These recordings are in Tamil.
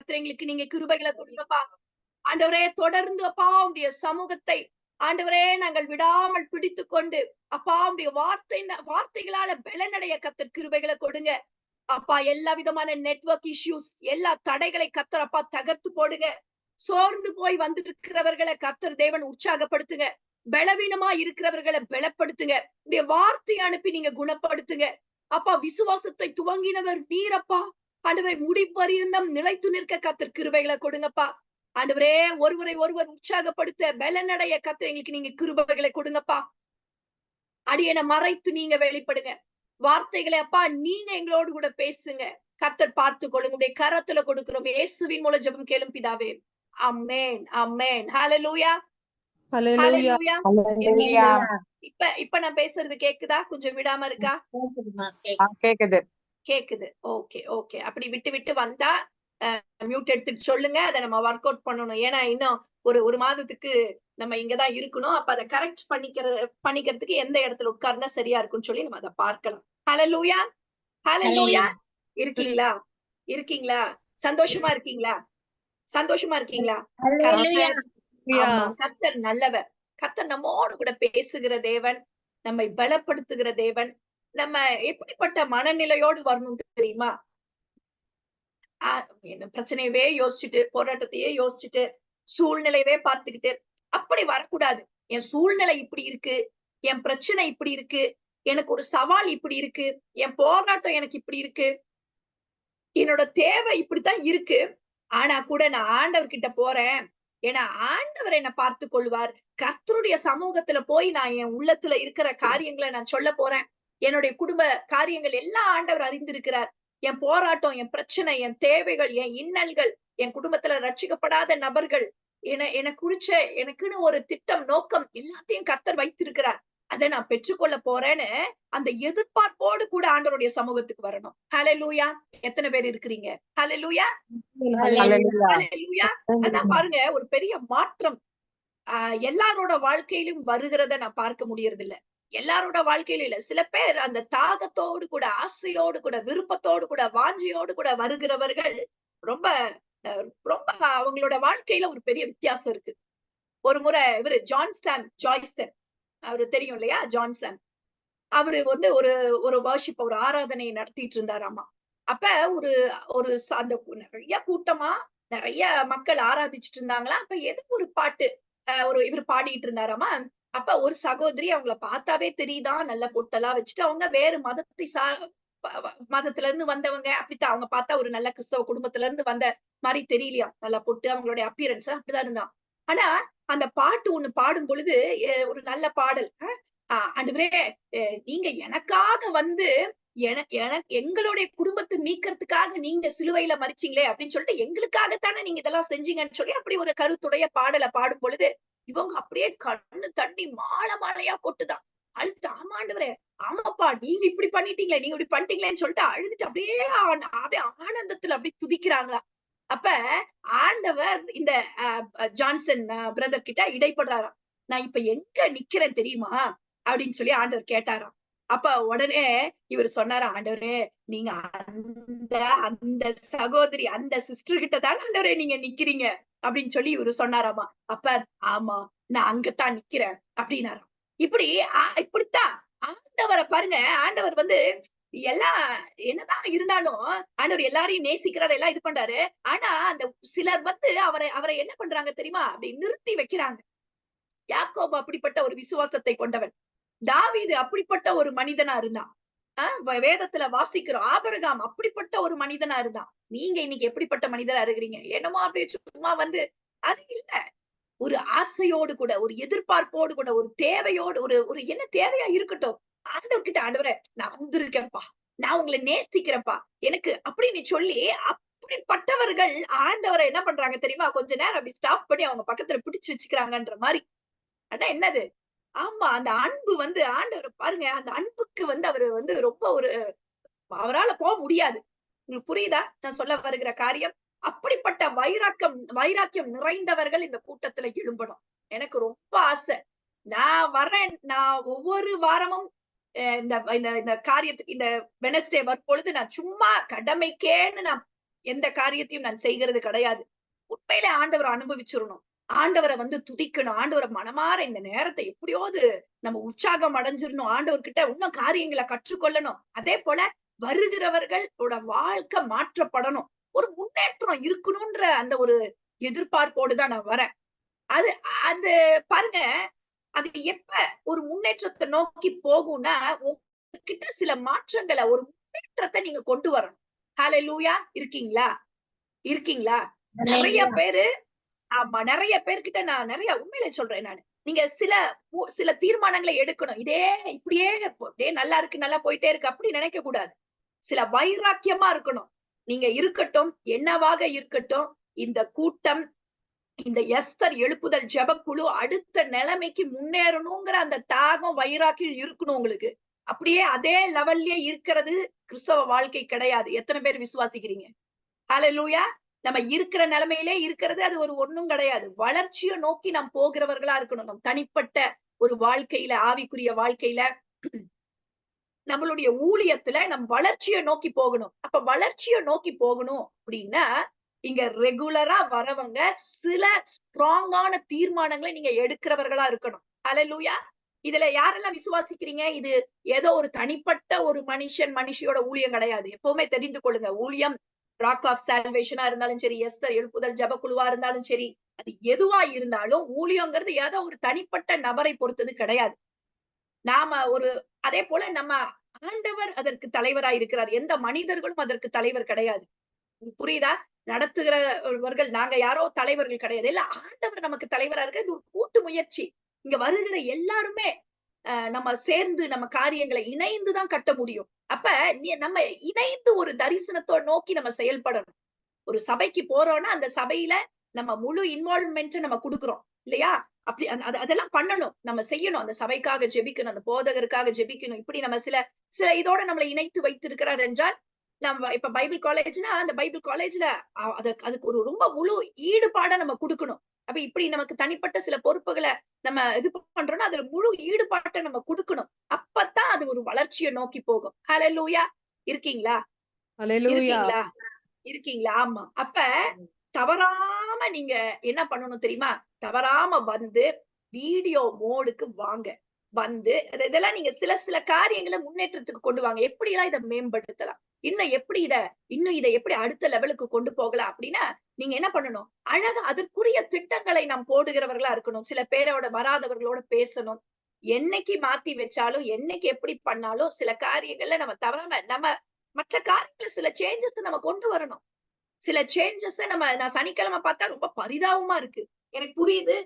கத்திரங்களுக்கு நீங்க கிருபைகளை கொடுங்கப்பா. ஆண்டவரே தொடர்ந்து அப்பா உடைய சமூகத்தை ஆண்டவரே நாங்கள் விடாமல் பிடித்து கொண்டு அப்பா உடைய வார்த்தைகளால பலனடைய கத்தர் கிருபைகளை கொடுங்க அப்பா. எல்லா விதமான நெட்வொர்க் இஷ்யூஸ் எல்லா தடைகளை கத்தர் அப்பா தகர்த்து போடுங்க. சோர்ந்து போய் வந்துட்டு இருக்கிறவர்களை கத்தர் தேவன் உற்சாகப்படுத்துங்க. பலவீனமா இருக்கிறவர்களை பலப்படுத்துங்க. உடைய வார்த்தையை அனுப்பி நீங்க குணப்படுத்துங்க அப்பா. விசுவாசத்தை துவங்கினவர் நீரப்பா. ஆண்டவரை முடிப்பரியந்தம் நிலைத்து நிற்க கத்தர் கிருபைகளை கொடுங்கப்பா. ஆண்டவரே ஒருவரை ஒருவர் உற்சாகப்படுத்த பலனடைய கத்தர் எங்களுக்கு நீங்க கிருபைகளை கொடுங்கப்பா. அடியனை மறைத்து நீங்க வெளிப்படுங்க. வார்த்தைகளை அப்பா நீங்க எங்களோடு கூட பேசுங்க. கர்த்தர் பார்த்து கொள்ளுங்க. உடைய கரத்துல கொடுக்கிறோம். இயேசுவின் மூலம் ஜெபம் கேளும் பிதாவே. ஆமென் ஆமென். ஹல்லேலூயா ஹல்லேலூயா. இப்ப நான் பேசுறது கேக்குதா? கொஞ்சம் விடாம இருக்கா? கேக்குது கேக்குது. Okay okay. அப்படி விட்டு விட்டு வந்தா மியூட் எடுத்துட்டு சொல்லுங்க. அதை நம்ம ஒர்க் அவுட் பண்ணணும். ஏன்னா இன்னும் ஒரு மாதத்துக்கு நம்ம இங்கதான் இருக்கணும். அப்ப அதை கரெக்ட் பண்ணிக்கிறதுக்கு எந்த இடத்துல உட்கார்ந்தா சரியா இருக்கும்னு சொல்லி நம்ம அதை பார்க்கலாம். ஹல்லேலூயா ஹல்லேலூயா. இருக்கீங்களா? இருக்கீங்களா? சந்தோஷமா இருக்கீங்களா? சந்தோஷமா இருக்கீங்களா? கர்த்தர் நல்லவர். கர்த்தர் நம்மோடு கூட பேசுகிற தேவன், நம்மை பலப்படுத்துகிற தேவன். நம்ம எப்படிப்பட்ட மனநிலையோடு வரணும் தெரியுமா? என்ன பிரச்சனையவே யோசிச்சுட்டு, போராட்டத்தையே யோசிச்சுட்டு, சூழ்நிலையவே பார்த்துக்கிட்டு அப்படி வரக்கூடாது. என் சூழ்நிலை இப்படி இருக்கு, என் பிரச்சனை இப்படி இருக்கு, எனக்கு ஒரு சவால் இப்படி இருக்கு, என் போராட்டம் எனக்கு இப்படி இருக்கு, என்னோட தேவை இப்படித்தான் இருக்கு. ஆனா கூட நான் ஆண்டவர் கிட்ட போறேன். ஏன்னா ஆண்டவர் என்ன பார்த்து கொள்வார். கர்த்தருடைய சமூகத்துல போய் நான் என் உள்ளத்துல இருக்கிற காரியங்களை நான் சொல்ல போறேன். என்னுடைய குடும்ப காரியங்கள் எல்லாம் ஆண்டவர் அறிந்திருக்கிறார். என் போராட்டம், என் பிரச்சனை, என் தேவைகள், என் இன்னல்கள், என் குடும்பத்துல ரட்சிக்கப்படாத நபர்கள், என குறிச்ச எனக்குன்னு ஒரு திட்டம், நோக்கம் எல்லாத்தையும் கர்த்தர் வைத்திருக்கிறார். அதை நான் பெற்றுக்கொள்ள போறேன்னு அந்த எதிர்பார்ப்போடு கூட ஆண்டவருடைய சமூகத்துக்கு வரணும். ஹல்லேலூயா. எத்தனை பேர் இருக்கிறீங்க? ஹல்லேலூயா ஹல்லேலூயா. அதான் பாருங்க, ஒரு பெரிய மாற்றம் எல்லாரோட வாழ்க்கையிலும் வருகிறத நான் பார்க்க முடியறது இல்ல. எல்லாரோட வாழ்க்கையிலும் இல்ல. சில பேர் அந்த தாகத்தோடு கூட, ஆசையோடு கூட, விருப்பத்தோடு கூட, வாஞ்சியோடு கூட வருகிறவர்கள் ரொம்ப ரொம்ப அவங்களோட வாழ்க்கையில ஒரு பெரிய வித்தியாசம் இருக்கு. ஒரு முறை இவரு ஜாய்ஸ்டன் அவரு தெரியும் இல்லையா? ஜான்சன் அவரு வந்து ஒரு வர்ஷிப், ஒரு ஆராதனை நடத்திட்டு இருந்தாராமா. அப்ப ஒரு அந்த நிறைய கூட்டமா நிறைய மக்கள் ஆராதிச்சுட்டு இருந்தாங்களா. அப்ப எது ஒரு பாட்டு இவர் பாடிட்டு இருந்தாராமா. அப்ப ஒரு சகோதரி அவங்கள பார்த்தாவே தெரியுதான், நல்ல பொட்டெல்லாம் வச்சுட்டு அவங்க வேறு மதத்துல இருந்து வந்தவங்க. அப்படித்தான் அவங்க பார்த்தா ஒரு நல்ல கிறிஸ்தவ குடும்பத்துல இருந்து வந்த மாதிரி தெரியலையா. நல்லா பொட்டு அவங்களுடைய அப்பியரன்ஸ் அப்படிதான் இருந்தான். ஆனா அந்த பாட்டு ஒண்ணு பாடும் பொழுது ஒரு நல்ல பாடல், ஆண்டவரே நீங்க எனக்காக வந்து எங்களுடைய குடும்பத்தை மீட்கிறதுக்காக நீங்க சிலுவையில மரிச்சீங்களே அப்படின்னு சொல்லிட்டு எங்களுக்காகத்தானே நீங்க இதெல்லாம் செஞ்சீங்கன்னு சொல்லி அப்படி ஒரு கருத்துடைய பாடலை பாடும் பொழுது இவங்க அப்படியே கண்ணு தண்ணி மாலையா கொட்டுதான். அழுதுட்டு, ஆமா ஆண்டவரே, ஆமாப்பா நீங்க இப்படி பண்ணிட்டீங்களே, நீங்க இப்படி பண்ணிட்டீங்களேன்னு சொல்லிட்டு அழுதுட்டு அப்படியே ஆனந்தத்துல அப்படி துதிக்கிறாங்களா. அப்ப ஆண்டவர் இந்த ஜான்சன் பிரதர் கிட்ட இடைப்படுறாராம். நான் இப்ப எங்க நிக்கிறேன் தெரியுமா அப்படின்னு சொல்லி ஆண்டவர் கேட்டாராம். அப்ப உடனே இவர் சொன்னாரா, ஆண்டவரே நீங்க அந்த சகோதரி, அந்த சிஸ்டர் கிட்ட தான் ஆண்டவரே நீங்க நிக்கிறீங்க அப்படின்னு சொல்லி இவரு சொன்னாராமா. அப்ப ஆமா நான் அங்கத்தான் நிக்கிறேன் அப்படின்னாராம். இப்படித்தான் ஆண்டவரை பாருங்க. ஆண்டவர் வந்து எல்லாம் என்னதான் இருந்தாலும் ஆண்டவர் எல்லாரையும் நேசிக்கிறாரு, எல்லாம் இது பண்றாரு. ஆனா அந்த சிலர் வந்து அவரை என்ன பண்றாங்க தெரியுமா? அப்படி நிறுத்தி வைக்கிறாங்க. யாக்கோபு அப்படிப்பட்ட ஒரு விசுவாசத்தை கொண்டவன். தாவீது அப்படிப்பட்ட ஒரு மனிதனா இருந்தான். வேதத்துல வாசிக்கிறோம். ஆபிரகாம் அப்படிப்பட்ட ஒரு மனிதனா இருந்தான். நீங்க இன்னைக்கு எப்படிப்பட்ட மனிதரா இருக்கிறீங்க? என்னமோ அப்படியே சும்மா வந்து அது இல்ல. ஒரு ஆசையோடு கூட, ஒரு எதிர்பார்ப்போடு கூட, ஒரு தேவையோடு, ஒரு என்ன தேவையா இருக்கட்டும், ஆண்டவர் கிட்ட ஆண்டவரே நான் வந்திருக்கேன்ப்பா, நான் உங்களை நேசிக்கிறேன்ப்பா எனக்கு அப்படின்னு சொல்லி அப்படிப்பட்டவர்கள் ஆண்டவரை என்ன பண்றாங்க தெரியுமா? கொஞ்ச நேரம் அப்படி ஸ்டாப் பண்ணி அவங்க பக்கத்துல பிடிச்சு வச்சுக்கிறாங்கன்ற மாதிரி. அதான் என்னது? ஆமா அந்த அன்பு வந்து ஆண்டவர் பாருங்க, அந்த அன்புக்கு வந்து அவரு வந்து ரொம்ப அவரால போக முடியாது. உங்களுக்கு புரியுதா நான் சொல்ல வருகிற காரியம்? அப்படிப்பட்ட வைராக்கியம் நிறைந்தவர்கள் இந்த கூட்டத்துல எழும்பணும். எனக்கு ரொம்ப ஆசை. நான் ஒவ்வொரு வாரமும் இந்த காரியத்துக்கு இந்த வெனஸ்டே வரும் பொழுது நான் சும்மா கடமைக்கேன்னு நான் எந்த காரியத்தையும் நான் செய்கிறது கிடையாது. உண்மையில ஆண்டவரை அனுபவிச்சிடணும். ஆண்டவரை துதிக்கணும். ஆண்டவரை மனமாற இந்த நேரத்தை எப்படியாவது நம்ம உற்சாகம் அடைஞ்சிடணும். ஆண்டவர்கிட்ட இன்னும் காரியங்களை கற்றுக்கொள்ளணும். அதே போல வருகிறவர்களோட வாழ்க்கை மாற்றப்படணும். ஒரு முன்னேற்றம் இருக்கணும்ன்ற அந்த ஒரு எதிர்பார்ப்போடு தான் நான் வரேன். அது அது பாருங்க, அது எப்ப ஒரு முன்னேற்றத்தை நோக்கி போகும்னா, உங்ககிட்ட சில மாற்றங்களை, ஒரு முன்னேற்றத்தை நீங்க கொண்டு வரணும். ஹல்லேலூயா. இருக்கீங்களா? இருக்கீங்களா? நிறைய பேரு, ஆமா, நிறைய பேர்கிட்ட நான் நிறைய உண்மையில சொல்றேன் நானு. நீங்க சில தீர்மானங்களை எடுக்கணும். இப்படியே நல்லா இருக்கு, நல்லா போயிட்டே இருக்கு அப்படி நினைக்க கூடாது. சில வைராக்கியமா இருக்கணும். நீங்க இருக்கட்டும், என்னவாக இருக்கட்டும், இந்த கூட்டம், இந்த எஸ்தர் எழுப்புதல் ஜெபக்குழு அடுத்த நிலைமைக்கு முன்னேறணுங்கிற அந்த தாகம், வைராக்கியம் இருக்கணும் உங்களுக்கு. அப்படியே அதே லெவல்லயே இருக்கிறது கிறிஸ்தவ வாழ்க்கை கிடையாது. எத்தனை பேர் விசுவாசிக்கிறீங்க? ஹல்லேலூயா. நம்ம இருக்கிற நிலைமையிலே இருக்கிறது அது ஒண்ணும் கிடையாது. வளர்ச்சியை நோக்கி நாம் போகிறவர்களா இருக்கணும். நம் தனிப்பட்ட ஒரு வாழ்க்கையில, ஆவிக்குரிய வாழ்க்கையில, நம்மளுடைய ஊழியத்துல நம் வளர்ச்சியை நோக்கி போகணும். அப்ப வளர்ச்சியை நோக்கி போகணும் அப்படின்னா, இங்க ரெகுலரா வரவங்க சில ஸ்ட்ராங்கான தீர்மானங்களை நீங்க எடுக்கிறவர்களா இருக்கணும். ஹல்லேலூயா. இதுல யாரெல்லாம் விசுவாசிக்கிறீங்க? இது ஏதோ ஒரு தனிப்பட்ட ஒரு மனுஷியோட ஊழியம் கிடையாது. எப்பவுமே தெரிந்து கொள்ளுங்க. ஊழியம் ராக் ஆஃப் சால்வேஷனா இருந்தாலும் சரி, எஸ்தர் எழுப்புதல் ஜெபக்குழுவா இருந்தாலும் சரி, அது எதுவா இருந்தாலும் ஊழியங்கிறது ஏதோ ஒரு தனிப்பட்ட நபரை பொறுத்தது கிடையாது. நாம அதே போல நம்ம ஆண்டவர் அதற்கு தலைவராய் இருக்கிறார். எந்த மனிதர்களும் அதற்கு தலைவர் கிடையாது. புரியுதா? நடத்துகிறவர்கள் நாங்க யாரோ தலைவர்கள் கிடையாது. இல்ல, ஆண்டவர் நமக்கு தலைவரா இருக்கு. இது ஒரு கூட்டு முயற்சி. இங்க வருகிற எல்லாருமே நம்ம சேர்ந்து நம்ம காரியங்களை இணைந்துதான் கட்ட முடியும். அப்ப நம்ம இணைந்து ஒரு தரிசனத்தோட நோக்கி நம்ம செயல்படணும். ஒரு சபைக்கு போறோம்னா அந்த சபையில நம்ம முழு இன்வால்வ்மெண்ட் நம்ம கொடுக்கிறோம் இல்லையா? அப்படி அதெல்லாம் பண்ணணும். நம்ம செய்யணும். அந்த சபைக்காக ஜெபிக்கணும், அந்த போதகருக்காக ஜெபிக்கணும். இப்படி நம்ம சில இதோட நம்மளை இணைத்து வைத்திருக்கிறார் என்றால், நம்ம இப்ப பைபிள் காலேஜ்னா அந்த பைபிள் காலேஜ்ல அதுக்கு ஒரு ரொம்ப முழு ஈடுபாட நம்ம கொடுக்கணும். அப்ப இப்படி நமக்கு தனிப்பட்ட சில பொறுப்புகளை நம்ம இது பண்றோம்னா அதுல முழு ஈடுபாட்டை நம்ம கொடுக்கணும். அப்பதான் அது ஒரு வளர்ச்சியை நோக்கி போகும். ஹல்லேலூயா. இருக்கீங்களா? இருக்கீங்களா? இருக்கீங்களா? ஆமா. அப்ப தவறாம நீங்க என்ன பண்ணணும் தெரியுமா? தவறாம வீடியோ மோடுக்கு வாங்க. இதெல்லாம் நீங்க சில காரியங்களை முன்னேற்றத்துக்கு கொண்டு வாங்க. எப்படி எல்லாம் இதை மேம்படுத்தலாம், இன்னும் இதை எப்படி அடுத்த லெவலுக்கு கொண்டு போகலாம் அப்படின்னா, நீங்க என்ன பண்ணணும்? அழகா அதற்குரிய திட்டங்களை நாம் போடுகிறவர்களா இருக்கணும். சில பேரோட வராதவர்களோட பேசணும். என்னைக்கு மாத்தி வச்சாலும், என்னைக்கு எப்படி பண்ணாலும் சில காரியங்கள்ல நம்ம தவறாம நம்ம மற்ற காரியங்கள சில சேஞ்சஸ் நம்ம கொண்டு வரணும். சில சேஞ்சஸ் நான் சனிக்கிழமை பார்த்தா ரொம்ப பரிதாபமா இருக்கு. எனக்கு புரியுது.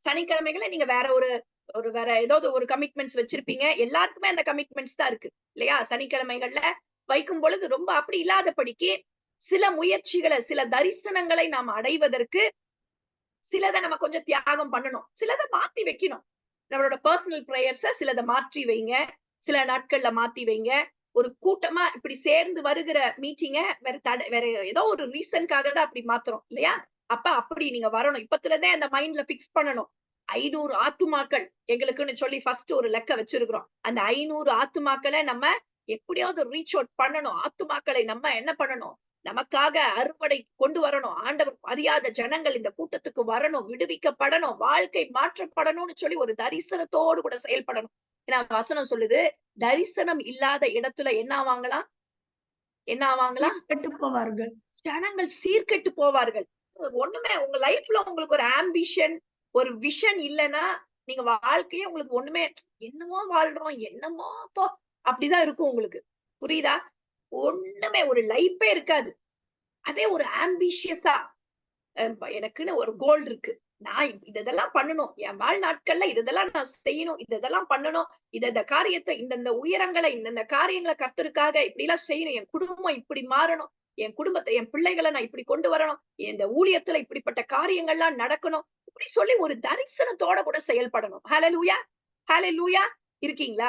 சனிக்கிழமைகள்ல நீங்க வேற ஏதாவது ஒரு கமிட்மெண்ட்ஸ் வச்சிருப்பீங்க. எல்லாருக்குமே அந்த கமிட்மெண்ட்ஸ் தான் இருக்கு இல்லையா? சனிக்கிழமைகள்ல வைக்கும் பொழுது ரொம்ப அப்படி இல்லாதபடிக்கு சில முயற்சிகளை, சில தரிசனங்களை நாம் அடைவதற்கு சிலதை நம்ம கொஞ்சம் தியாகம் பண்ணணும். சிலதை மாத்தி வைக்கணும். நம்மளோட பர்சனல் பிரேயர்ஸ சிலதை மாற்றி வைங்க. சில நாட்கள்ல மாத்தி வைங்க. ஒரு கூட்டமா இப்படி சேர்ந்து வருகிற மீட்டிங்க வேற ஏதோ ஒரு ரீசன்காக தான் அப்படி மாத்துறோம் இல்லையா? அப்ப அப்படி நீங்க வரணும். இப்பத்துலதே அந்த மைண்ட்ல பிக்ஸ் பண்ணணும். 500 ஆத்துமாக்கள் எங்களுக்குன்னு சொல்லி ஃபர்ஸ்ட் ஒரு லெக்க வச்சிருக்கிறோம். அந்த 500 ஆத்துமாக்களை நம்ம எப்படியாவது ரீச் அவுட் பண்ணணும். ஆத்துமாக்களை நம்ம என்ன பண்ணணும்? நமக்காக அறுவடை கொண்டு வரணும். ஆண்டவர் அறியாத ஜனங்கள் இந்த கூட்டத்துக்கு வரணும், விடுவிக்கப்படணும், வாழ்க்கை மாற்றப்படணும்னு சொல்லி ஒரு தரிசனத்தோடு கூட செயல்படணும். ஏன்னா வசனம் சொல்லுது, தரிசனம் இல்லாத இடத்துல என்ன ஆவாங்களாம்? கெட்டு போவார்கள். ஜனங்கள் சீர்கெட்டு போவார்கள். ஒண்ணுமே உங்க லைஃப்ல உங்களுக்கு ஒரு ஆம்பிஷன், ஒரு விஷன் இல்லைன்னா நீங்க வாழ்க்கையே உங்களுக்கு ஒண்ணுமே, என்னமோ வாழ்றோம், என்னமோ போ அப்படிதான் இருக்கும் உங்களுக்கு. புரியுதா? ஒண்ணுமே ஒரு லைஃபே இருக்காது. அதே ஒரு ஆம்பிஷியஸா எனக்குன்னு ஒரு கோல் இருக்கு, நான் இதெல்லாம் பண்ணணும், என் வாழ்நாட்கள்ல இதெல்லாம் நான் செய்யணும், இதெல்லாம் பண்ணணும், இந்த காரியத்தை, இந்த உயரங்களை, இந்த காரியங்களை கர்த்தருக்காக இப்படி எல்லாம் செய்யணும், என் குடும்பம் இப்படி மாறணும், என் குடும்பத்தை, என் பிள்ளைகளை நான் இப்படி கொண்டு வரணும், இந்த ஊழியத்துல இப்படிப்பட்ட காரியங்கள்லாம் நடக்கணும், இப்படி சொல்லி ஒரு தரிசனத்தோட கூட செயல்படணும். ஹல்லேலூயா. ஹல்லேலூயா. இருக்கீங்களா?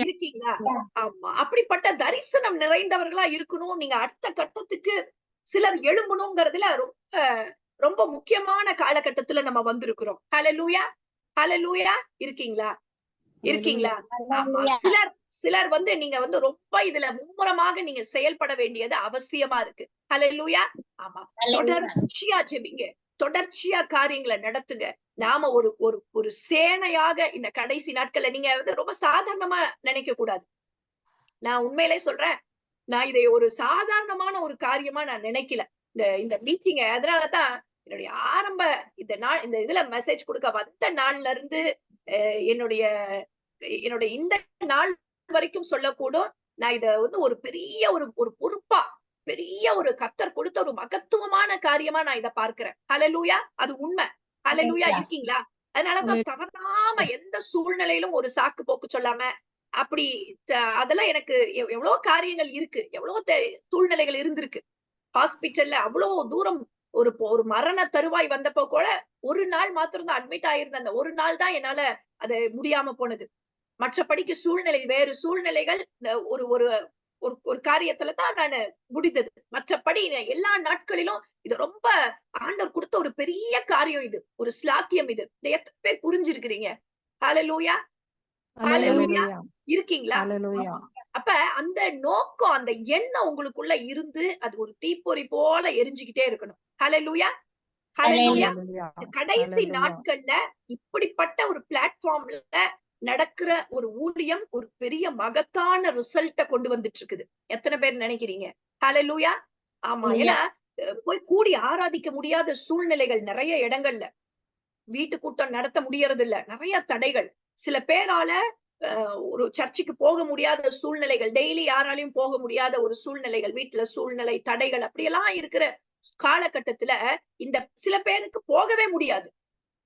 இருக்கீங்களா? ஆமா. அப்படிப்பட்ட தரிசனம் நிறைந்தவர்களா இருக்கணும். நீங்க அடுத்த கட்டத்துக்கு சிலர் எழும்பணுங்கிறதுல ரொம்ப முக்கியமான காலகட்டத்துல நம்ம வந்திருக்கிறோம். ஹல்லேலூயா. ஹல்லேலூயா. இருக்கீங்களா? இருக்கீங்களா? ஆமா. சிலர் நீங்க ரொம்ப இதுல மும்முரமாக நீங்க செயல்பட வேண்டியது அவசியமா இருக்கு. ஹல்லேலூயா. ஆமா. தொடர்ச்சியா ஜெபிங்க. தொடர்ச்சியா காரியங்களை நடத்துங்க. நாம ஒரு ஒரு ஒரு சேனையாக இந்த கடைசி நாட்கள்ல நீங்க ரொம்ப சாதாரணமா நினைக்க கூடாது. நான் உண்மையிலே சொல்றேன். நான் இதை ஒரு சாதாரணமான ஒரு காரியமா நான் நினைக்கல. இந்த மீட்டிங்க அதனாலதான் என்னுடைய ஆரம்ப இந்த இதுல மெசேஜ் கொடுக்க வந்த நாள்ல இருந்து என்னுடைய என்னுடைய இந்த நாள் வரைக்கும் சொல்லக்கூடும். நான் இத ஒரு பெரிய ஒரு ஒரு பொறுப்பா, பெரிய ஒரு கர்த்தர் கொடுத்த ஒரு மகத்துவமான காரியமா நான் இத பார்க்கிறேன். ஹல்லேலூயா. அது உண்மை. ஹல்லேலூயா. இருக்கீங்களா? அதனாலதான் தவறாம எந்த சூழ்நிலையிலும் ஒரு சாக்கு போக்கு சொல்லாம அப்படி அதெல்லாம் எனக்கு எவ்வளவு காரியங்கள் இருக்கு. எவ்வளவு சூழ்நிலைகள் இருந்திருக்கு. ஹாஸ்பிட்டல்ல அவ்வளவு தூரம் ஒரு மரண தருவாய் வந்தப்போ கூட ஒரு நாள் மாத்திரம் தான் அட்மிட் ஆயிருந்த அந்த ஒரு நாள் தான் என்னால அது முடியாம போனது. மற்றபடிக்கு வேறு சூழ்நிலைகள் ஒரு ஒரு ஒரு ஒரு காரியத்துல தான் நானு முடிந்தது. மற்றபடி எல்லா நாட்களிலும் இது ரொம்ப ஆண்டவர் கொடுத்த ஒரு பெரிய காரியம் இது. ஒரு ஸ்லாக்கியம் இது. எத்தனை பேர் புரிஞ்சிருக்கிறீங்க? ஹல்லேலூயா. ஹல்லேலூயா. இருக்கீங்களா? அப்ப அந்த நோக்கம், அந்த எண்ணம் உங்களுக்குள்ள இருந்து அது ஒரு தீப்பொறி போல எரிஞ்சுக்கிட்டே இருக்கணும். ஹல்லேலூயா. ஹல்லேலூயா. கடைசி நாட்கள்ல இப்படிப்பட்ட ஒரு பிளாட்ஃபார்ம்ல நடக்கிற ஒரு ஊழியம் ஒரு பெரிய மகத்தான ரிசல்ட்ட கொண்டு வந்துட்டு இருக்குது. எத்தனை பேர் நினைக்கிறீங்க? ஹல்லேலூயா. ஆமா. ஏன்னா போய் கூடி ஆராதிக்க முடியாத சூழ்நிலைகள் நிறைய இடங்கள்ல. வீட்டு கூட்டம் நடத்த முடியறது இல்ல. நிறைய தடைகள். சில பேரால ஒரு சர்ச்சுக்கு போக முடியாத சூழ்நிலைகள், டெய்லி யாராலையும் போக முடியாத ஒரு சூழ்நிலைகள், வீட்டுல சூழ்நிலை தடைகள் அப்படியெல்லாம் இருக்கிற காலகட்டத்துல இந்த சில பேருக்கு போகவே முடியாது.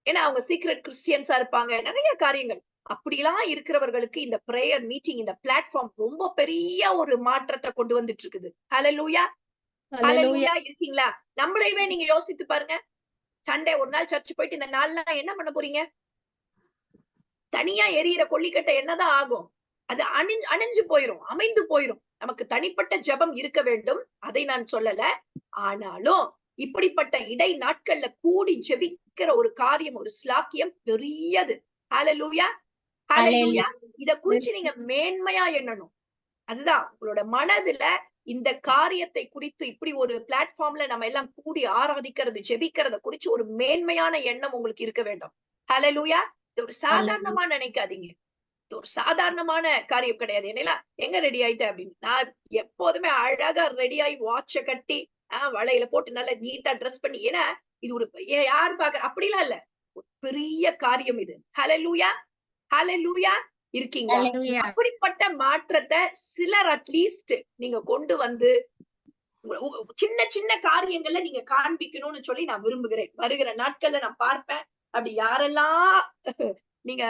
ஏன்னா அவங்க சீக்ரெட் கிறிஸ்டியன்ஸா இருப்பாங்க. நிறைய காரியங்கள் அப்படிலாம் இருக்கிறவர்களுக்கு இந்த பிரேயர் மீட்டிங், இந்த பிளாட்ஃபார்ம் ரொம்ப பெரிய ஒரு மாற்றத்தை கொண்டு வந்துட்டு இருக்குது. ஹல்லேலூயா. ஹல்லேலூயா. இருக்கீங்களா? நம்மளையவே நீங்க யோசித்து பாருங்க. சண்டே ஒரு நாள் சர்ச் போயிட்டு இந்த நாள்லாம் என்ன பண்ண போறீங்க? தனியா எரியிற கொள்ளிக்கட்டை என்னதான் ஆகும்? அது அணிஞ்சு போயிரும், அமைந்து போயிரும். நமக்கு தனிப்பட்ட ஜெபம் இருக்க வேண்டும். அதை நான் சொல்லல. ஆனாலும் இப்படிப்பட்ட இடை நாட்கள்ல கூடி ஜெபிக்கிற ஒரு காரியம், ஒரு ஸ்லாக்கியம் பெரியது. ஹல்லேலூயா. ஹல்லேலூயா. இத குறிச்சு நீங்க மேன்மையா எண்ணணும். அதுதான் உங்களோட மனதுல இந்த காரியத்தை குறித்து இப்படி ஒரு பிளாட்ஃபார்ம்ல நம்ம எல்லாம் கூடி ஆராதிக்கிறது, ஜெபிக்கிறத குறிச்சு ஒரு மேன்மையான எண்ணம் உங்களுக்கு இருக்க வேண்டும். ஹல்லேலூயா. இது ஒரு சாதாரணமா நினைக்காதீங்க. இது ஒரு சாதாரணமான காரியம் கிடையாது. என்னையா எங்க ரெடி ஆயிட்ட அப்படின்னு நான் எப்போதுமே அழகா ரெடி ஆகி வாட்ச கட்டி வளையல போட்டு நல்லா நீட்டா ட்ரெஸ் பண்ணி, ஏன்னா இது ஒரு யாரு பாக்க அப்படிலாம் இல்ல. ஒரு பெரிய காரியம் இது. ஹல்லேலூயா. ஹல்லேலூயா. இருக்கீங்களா? அப்படிப்பட்ட மாற்றத்தை சிலர் அட்லீஸ்ட் நீங்க கொண்டு வந்து சின்ன சின்ன காரியங்கள்ல நீங்க காண்பிக்கணும்னு சொல்லி நான் விரும்புகிறேன். வருகிற நாட்கள்ல நான் பார்ப்பேன். அப்படி யாரெல்லாம் நீங்க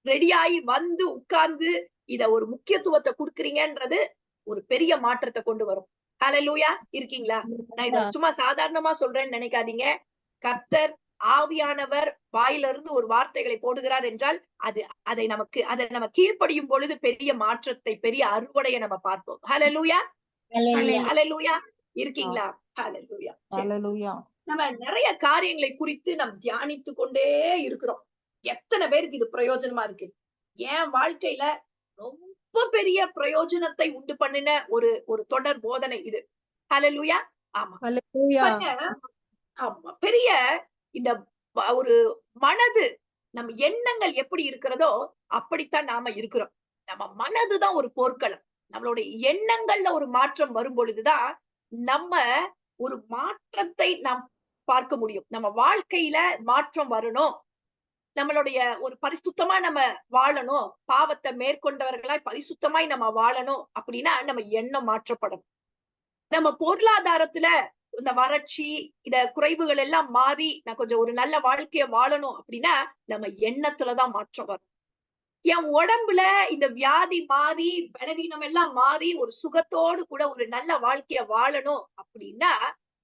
ரெடியாகி வந்து உட்கார்ந்து இத ஒரு முக்கியத்துவத்தை கொடுக்குறீங்கன்றது ஒரு பெரிய மாற்றத்தை கொண்டு வரும். ஹல்லேலூயா. இருக்கீங்களா? நான் இத சும்மா சாதாரணமா சொல்றேன்னு நினைக்காதீங்க. கர்த்தர் ஆவியானவர் வாயிலிருந்து ஒரு வார்த்தைகளை போடுகிறார் என்றால் அதை நம்ம கீழ்ப்படியும் பொழுது பெரிய மாற்றத்தை, பெரிய அறுவடையை நம்ம பார்ப்போம். ஹல்லேலூயா. ஹல்லேலூயா. இருக்கீங்களா? ஹல்லேலூயா. ஹல்லேலூயா. நம்ம நிறைய காரியங்களை குறித்து நாம் தியானித்து கொண்டே இருக்கிறோம். எத்தனை பேருக்கு இது பிரயோஜனமா இருக்கு? என் வாழ்க்கையில ரொம்ப பெரிய பிரயோஜனத்தை உண்டு பண்ணின ஒரு தொடர் போதனை இது. ஹல்லேலூயா. ஆமா. ஆமா. பெரிய இந்த ஒரு மனது, நம்ம எண்ணங்கள் எப்படி இருக்கிறதோ அப்படித்தான் நாம இருக்கிறோம். நம்ம மனதுதான் ஒரு போர்க்களம். நம்மளுடைய எண்ணங்கள்ல ஒரு மாற்றம் வரும் பொழுதுதான் நம்ம ஒரு மாற்றத்தை நாம் பார்க்க முடியும். நம்ம வாழ்க்கையில மாற்றம் வரணும், நம்மளுடைய ஒரு பரிசுத்தமா நம்ம வாழணும், பாவத்தை மேற்கொண்டவர்களாய் பரிசுத்தமாய் நம்ம வாழணும் அப்படின்னா நம்ம எண்ணம் மாற்றப்படும். நம்ம பொருளாதாரத்துல இந்த வறட்சி, இந்த குறைவுகள் எல்லாம் மாறி நான் கொஞ்சம் ஒரு நல்ல வாழ்க்கைய வாழணும் அப்படின்னா நம்ம எண்ணத்துலதான் மாற்றம் வரும். என் உடம்புல இந்த வியாதி மாறி, பலவீனம் எல்லாம் மாறி ஒரு சுகத்தோடு கூட ஒரு நல்ல வாழ்க்கைய வாழணும் அப்படின்னா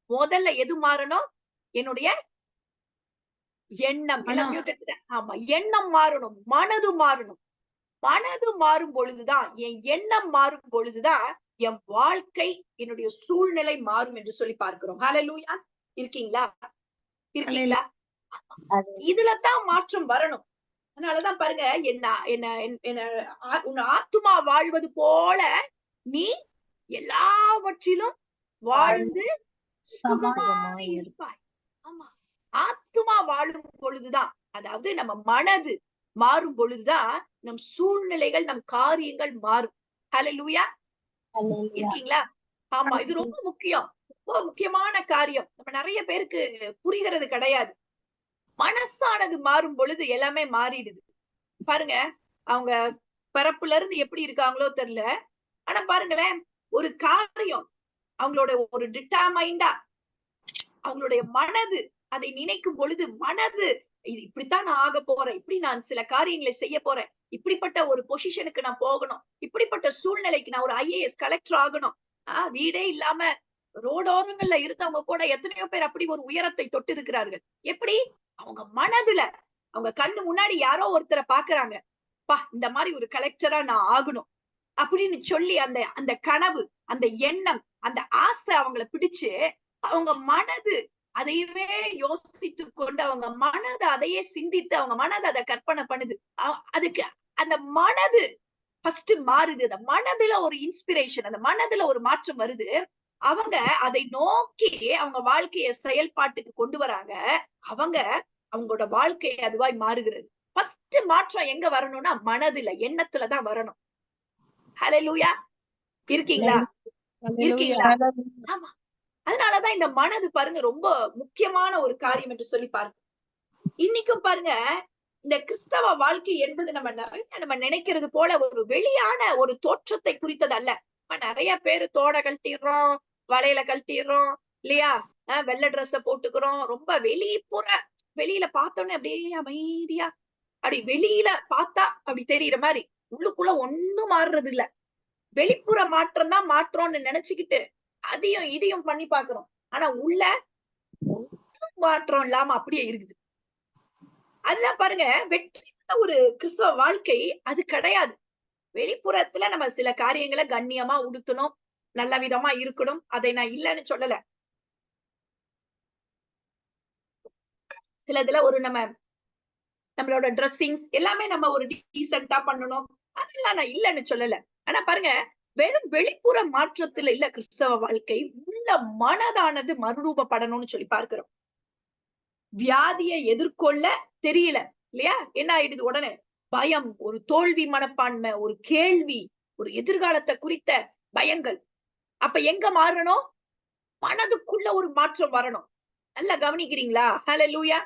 முதல்ல எது மாறணும்? என்னுடைய எண்ணம். ஆமா, எண்ணம் மாறணும், மனது மாறணும். மனது மாறும் பொழுதுதான், என் எண்ணம் மாறும் பொழுதுதான் என் வாழ்க்கை, என்னுடைய சூழ்நிலை மாறும் என்று சொல்லி பார்க்கிறோம். ஹல்லேலூயா. இருக்கீங்களா? இருக்கீங்களா? இதுலதான் மாற்றம் வரணும். அதனாலதான் பாருங்க, என்ன என்ன என்ன உன் ஆத்துமா வாழ்வது போல நீ எல்லாவற்றிலும் வாழ்ந்து சுகமாய் இருப்பாய். ஆமா, ஆத்துமா வாழும் பொழுதுதான், அதாவது நம்ம மனது மாறும் பொழுதுதான் நம் சூழ்நிலைகள், நம் காரியங்கள் மாறும். ஹல்லேலூயா. இருக்கீங்களா? ஆமா, இது ரொம்ப முக்கியம். ரொம்ப முக்கியமான காரியம். நம்ம நிறைய பேருக்கு புரிகிறது கிடையாது. மனசானது மாறும் பொழுது எல்லாமே மாறிடுது. பாருங்க, அவங்க பிறப்புல இருந்து எப்படி இருக்காங்களோ தெரியல. ஆனா பாருங்களேன், ஒரு காரியம் அவங்களோட ஒரு டிட்டர்மைண்டா அவங்களுடைய மனது அதை நினைக்கும் பொழுது, மனது இது இப்படித்தான் நான் ஆக போறேன், இப்படி நான் சில காரியங்களை செய்ய போறேன், இப்படிப்பட்ட ஒரு பொசிஷனுக்கு நான் போகணும், இப்படிப்பட்ட சூழ்நிலைக்கு நான் ஒரு IAS கலெக்டர் ஆகணும். வீடே இல்லாம ரோடோரங்கள்ல இருந்தவங்க கூட எத்தனையோ பேர் அப்படி ஒரு உயரத்தை தொட்டு இருக்கிறார்கள். எப்படி? அவங்க மனதுல, அவங்க கண்ணு முன்னாடி யாரோ ஒருத்தரை பாக்குறாங்க, பா இந்த மாதிரி ஒரு கலெக்டரா நான் ஆகணும் அப்படின்னு சொல்லி அந்த அந்த கனவு, அந்த எண்ணம், அந்த ஆசை அவங்களை பிடிச்சு, அவங்க மனது அதையவே யோசித்து கொண்டு, அவங்க மனது அதையே சிந்தித்து, அவங்க மனது அதை கற்பனை பண்ணுது. அதுக்கு அந்த மனது ஃபர்ஸ்ட் மாறுது. அந்த மனதுல ஒரு இன்ஸ்பிரேஷன், அந்த மனதுல ஒரு மாற்றம் வருது. அவங்க அதை நோக்கி அவங்க வாழ்க்கைய செயல்பாட்டுக்கு கொண்டு வராங்க. அவங்க அவங்களோட வாழ்க்கை அதுவாய் மாறுகிறது. ஃபர்ஸ்ட் மாற்றம் எங்க வரணும்னா மனதுல, எண்ணத்துலதான் வரணும். ஹல்லேலூயா. இருக்கீங்களா? இருக்கீங்களா? ஆமா. அதனாலதான் இந்த மனது பாருங்க ரொம்ப முக்கியமான ஒரு காரியம் என்று சொல்லி பாருங்க. இன்னைக்கும் பாருங்க, இந்த கிறிஸ்தவ வாழ்க்கை என்பது நம்ம நினைக்கிறது போல ஒரு வெளியான ஒரு தோற்றத்தை குறித்தது அல்ல. நிறைய பேரு தோட கழட்டிடுறோம், வளையல கழட்டிடுறோம் இல்லையா? வெள்ளை ட்ரெஸ்ஸ போட்டுக்கிறோம். ரொம்ப வெளியில பார்த்தோன்னே அப்படியே அமைதியா, அப்படி வெளியில பார்த்தா அப்படி தெரியுற மாதிரி, உள்ளுக்குள்ள ஒண்ணும் மாறுறது இல்ல. வெளிப்புற மாற்றம் தான் மாற்றம்னு நினைச்சுக்கிட்டு அதையும் இதையும் பண்ணி பாக்குறோம். ஆனா உள்ள மாற்றம் இல்லாம அப்படியே இருக்குது. அதுதான் பாருங்க, வெற்றி ஒரு கிறிஸ்தவ வாழ்க்கை அது கிடையாது. வெளிப்புறத்துல நம்ம சில காரியங்களை கண்ணியமா உடுத்தணும், நல்ல விதமா இருக்கணும், அதை நான் இல்லைன்னு சொல்லல. சிலதுல ஒரு நம்மளோட ட்ரெஸ்ஸிங்ஸ் எல்லாமே நம்ம ஒரு டீசென்ட்டா பண்ணணும், அதெல்லாம் நான் இல்லைன்னு சொல்லல. ஆனா பாருங்க, வெறும் வெளிப்புற மாற்றத்துல இல்ல கிறிஸ்தவ வாழ்க்கை, உள்ள மனதானது மறுரூபப்படணும்னு சொல்லி பார்க்கிறோம். வியாதியை எதிர்கொள்ள தெரியல இல்லையா? என்ன ஆயிடுது உடனே? பயம், ஒரு தோல்வி மனப்பான்மை, ஒரு கேள்வி, ஒரு எதிர்காலத்தை குறித்த பயங்கள். அப்ப எங்க மாறணும்? மனதுக்குள்ள ஒரு மாற்றம் வரணும். நல்லா கவனிக்கிறீங்களா? ஹல்லேலூயா,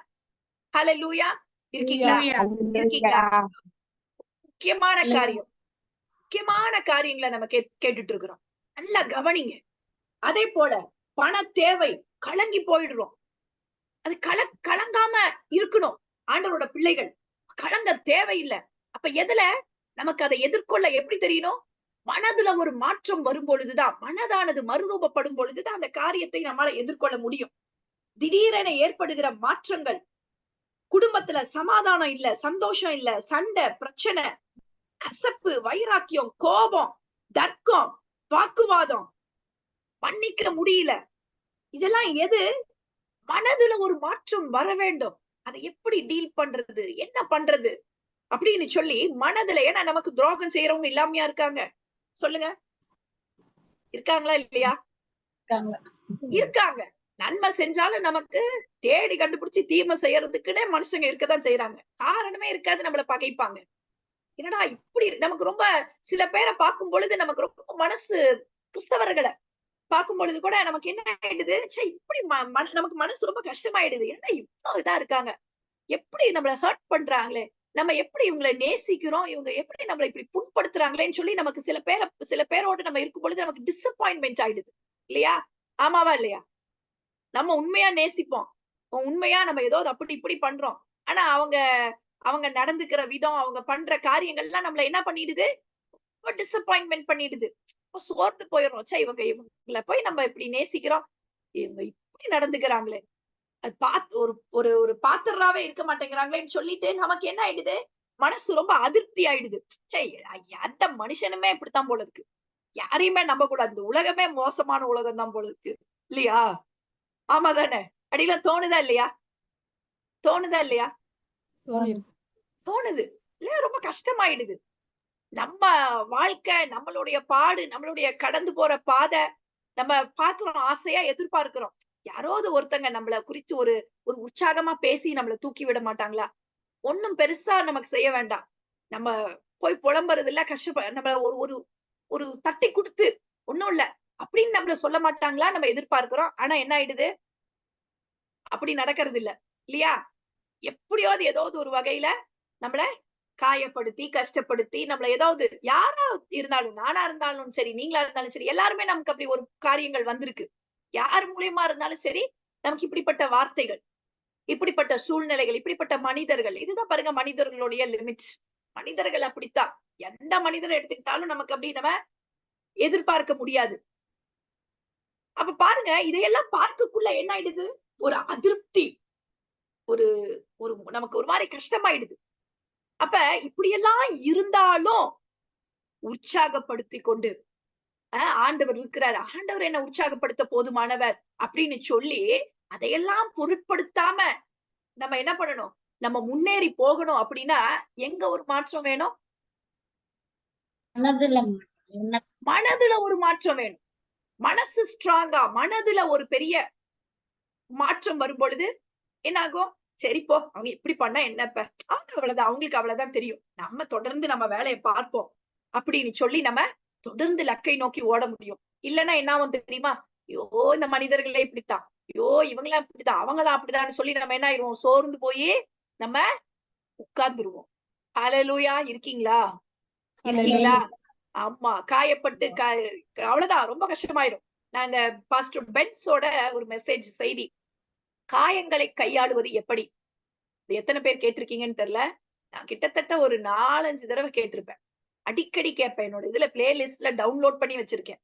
ஹல்லேலூயா. இருக்கீங்களா? இருக்கீங்களா? முக்கியமான காரியம், முக்கியமான காரியங்களை நம்ம கேட்டுட்டு இருக்கிறோம். நல்லா கவனிங்க. அதே போல பண தேவை, கலங்கி போயிடுறோம். அது கலங்காம இருக்கணும். ஆண்டவரோட பிள்ளைகள் கலங்க தேவையில்லை. அப்ப எதுல நமக்கு அதை எதிர்கொள்ள எப்படி தெரியணும்? மனதுல ஒரு மாற்றம் வரும் பொழுதுதான், மனதானது மறுரூபப்படும் பொழுதுதான் அந்த காரியத்தை நம்மால எதிர்கொள்ள முடியும். திடீரென ஏற்படுகிற மாற்றங்கள், குடும்பத்துல சமாதானம் இல்ல, சந்தோஷம் இல்ல, சண்டை, பிரச்சனை, கசப்பு, வைராக்கியம், கோபம், தர்க்கம், வாக்குவாதம், மன்னிக்க முடியல, இதெல்லாம் எது? மனதுல ஒரு மாற்றம் வர வேண்டும். அதை எப்படி டீல் பண்றது, என்ன பண்றது அப்படின்னு சொல்லி மனதுல, ஏன்னா நமக்கு துரோகம் செய்யறவங்க இல்லாமையா இருக்காங்க? சொல்லுங்க, இருக்காங்களா இல்லையா? இருக்காங்க. நன்மை செஞ்சாலும் நமக்கு தேடி கண்டுபிடிச்சு தீமை செய்யறதுக்குன்னே மனுஷங்க இருக்கதான் செய்யறாங்க. காரணமே இருக்காது, நம்மள பகைப்பாங்க. என்னடா இப்படி நமக்கு ரொம்ப சில பேரை பார்க்கும் பொழுது நமக்கு ரொம்ப மனசு, கிறிஸ்தவர்களை பார்க்கும் பொழுது கூட நமக்கு என்ன ஆயிடுது? இப்படி நமக்கு மனசு ரொம்ப கஷ்டமாயிடுது. என்ன இவ்வளவு இதா இருக்காங்க, எப்படி நம்மள ஹர்ட் பண்றாங்களே, நம்ம எப்படி இவங்களை நேசிக்கிறோம், இவங்க எப்படி நம்மளை இப்படி புண்படுத்துறாங்களேன்னு சொல்லி நமக்கு சில பேரோட நம்ம இருக்கும் பொழுது நமக்கு டிசப்பாயின்மெண்ட் ஆயிடுது இல்லையா? ஆமாவா இல்லையா? நம்ம உண்மையா நேசிப்போம், உண்மையா நம்ம ஏதோ அப்படி இப்படி பண்றோம். ஆனா அவங்க நடந்துக்கிற விதம், அவங்க பண்ற காரியங்கள் எல்லாம் நம்மள என்ன பண்ணிடுது? டிசப்பாயின்மெண்ட் பண்ணிடுது. சோர்ந்து போயிடுறோம். இவங்களை போய் நம்ம இப்படி நேசிக்கிறோம், இவங்க இப்படி நடந்துக்கிறாங்களே, அது பார்த்து ஒரு ஒரு பாத்திராவே இருக்க மாட்டேங்கிறாங்களேன்னு சொல்லிட்டு நமக்கு என்ன ஆயிடுது? மனசு ரொம்ப அதிருப்தி ஆயிடுது. அந்த மனுஷனுமே இப்படித்தான் போல இருக்கு, யாரையுமே நம்ப கூடாது, இந்த உலகமே மோசமான உலகம் தான் போல இருக்கு இல்லையா? ஆமா தானே? அடியில தோணுதா இல்லையா? தோணுதா இல்லையா? தோணுது இல்ல, ரொம்ப கஷ்டமாயிடுது. நம்ம வாழ்க்கை, நம்மளுடைய பாடு, நம்மளுடைய கடந்து போற பாதை நம்ம பாக்குறோம், ஆசையா எதிர்பார்க்கிறோம். யாராவது ஒருத்தங்க நம்மள குறித்து ஒரு ஒரு உற்சாகமா பேசி நம்மள தூக்கி விட மாட்டாங்களா? ஒண்ணும் பெருசா நமக்கு செய்ய வேண்டாம். நம்ம போய் புலம்புறது இல்ல, நம்ம ஒரு ஒரு ஒரு தட்டி குடுத்து ஒண்ணும் இல்ல அப்படின்னு நம்மள சொல்ல மாட்டாங்களா? நம்ம எதிர்பார்க்கிறோம். ஆனா என்ன ஆயிடுது? அப்படி நடக்கிறது இல்ல. இல்லையா? எப்படியாவது ஏதாவது ஒரு வகையில நம்மள காயப்படுத்தி, கஷ்டப்படுத்தி, நம்மள ஏதாவது யாரா இருந்தாலும், நானா இருந்தாலும் சரி, நீங்களா இருந்தாலும் சரி, எல்லாருமே நமக்கு அப்படி ஒரு காரியங்கள் வந்திருக்கு. யார் மூலியமா இருந்தாலும் சரி, நமக்கு இப்படிப்பட்ட வார்த்தைகள், இப்படிப்பட்ட சூழ்நிலைகள், இப்படிப்பட்ட மனிதர்கள். இதுதான் பாருங்க மனிதர்களுடைய லிமிட்ஸ். மனிதர்கள் அப்படித்தான். எந்த மனிதரை எடுத்துக்கிட்டாலும் நமக்கு அப்படி நம்ம எதிர்பார்க்க முடியாது. அப்ப பாருங்க, இதையெல்லாம் பார்க்கக்குள்ள என்ன ஆயிடுது? ஒரு அதிருப்தி, ஒரு ஒரு நமக்கு ஒரு மாரி கஷ்டமாயிடுது. அப்ப இப்படியெல்லாம் இருந்தாலும் உற்சாகப்படுத்திக் கொண்டு ஆண்டவர் இருக்கிறார். ஆண்டவர் என்ன உற்சாகப்படுத்த போதுமானவர் அப்படின்னு சொல்லி, அதையெல்லாம் பொருட்படுத்தாம நம்ம என்ன பண்ணணும்? நம்ம முன்னேறி போகணும் அப்படின்னா, எங்க ஒரு மாற்றம் வேணும்? மனதுல ஒரு மாற்றம் வேணும். மனசு ஸ்ட்ராங்கா, மனதுல ஒரு பெரிய மாற்றம் வரும் பொழுது என்ன ஆகும்? சரி போ, அவங்க இப்படி பண்ணா என்ன இப்ப? அவங்க அவ்வளவுதான், அவங்களுக்கு அவ்வளவுதான் தெரியும். நம்ம தொடர்ந்து நம்ம வேலைய பார்ப்போம். அப்படின்னு சொல்லி நம்ம தொடர்ந்து லக்கை நோக்கி ஓட முடியும். இல்லன்னா என்ன ஆகும் தெரியுமா? ஐயோ! இந்த மனிதர்களே இப்படித்தான். ஐயோ! இவங்கலாம் இப்படித்தான், அவங்கலாம் அப்படிதான்னு சொல்லி நம்ம என்ன ஆயிருவோம்? சோர்ந்து போயி நம்ம உட்கார்ந்துருவோம். ஹalleluya இருக்கீங்களா? இருக்கீங்களா? ஆமா. காயப்பட்டு அவ்வளவுதான், ரொம்ப கஷ்டமாயிடும். நான் இந்த பாஸ்டர் பென்ஸோட ஒரு மெசேஜ் செய்தி. காயங்களை கையாளுவது எப்படி? இது எத்தனை பேர் கேட்டிருக்கீங்கன்னு தெரியல. நான் கிட்டத்தட்ட ஒரு 4, 5 தடவை கேட்டிருப்பேன். அடிக்கடி கேட்பேன். என்னோட இதுல பிளேலிஸ்ட்ல டவுன்லோட் பண்ணி வச்சிருக்கேன்.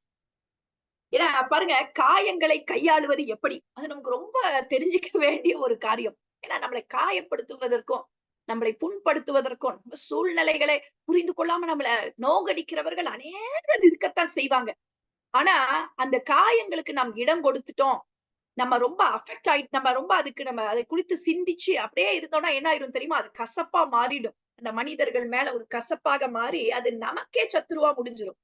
ஏன்னா பாருங்க, காயங்களை கையாளுவது எப்படி? அது நமக்கு ரொம்ப தெரிஞ்சுக்க வேண்டிய ஒரு காரியம். ஏன்னா நம்மளை காயப்படுத்துவதற்கும், நம்மளை புண்படுத்துவதற்கும், நம்ம சூழ்நிலைகளை புரிந்து கொள்ளாம நம்மள நோகடிக்கிறவர்கள் அநேகர் இருக்கத்தான் செய்வாங்க. ஆனா அந்த காயங்களுக்கு நாம் இடம் கொடுத்துட்டோம், நம்ம ரொம்ப அஃபெக்ட் ஆயிட்டு, நம்ம ரொம்ப நம்ம அதை குறித்து சிந்திச்சு அப்படியே இருந்தோம்னா என்ன ஆயிரும் தெரியுமா? அது கசப்பா மாறிடும். அந்த மனிதர்கள் மேல ஒரு கசப்பாக மாறி அது நமக்கே சத்துருவா முடிஞ்சிரும்.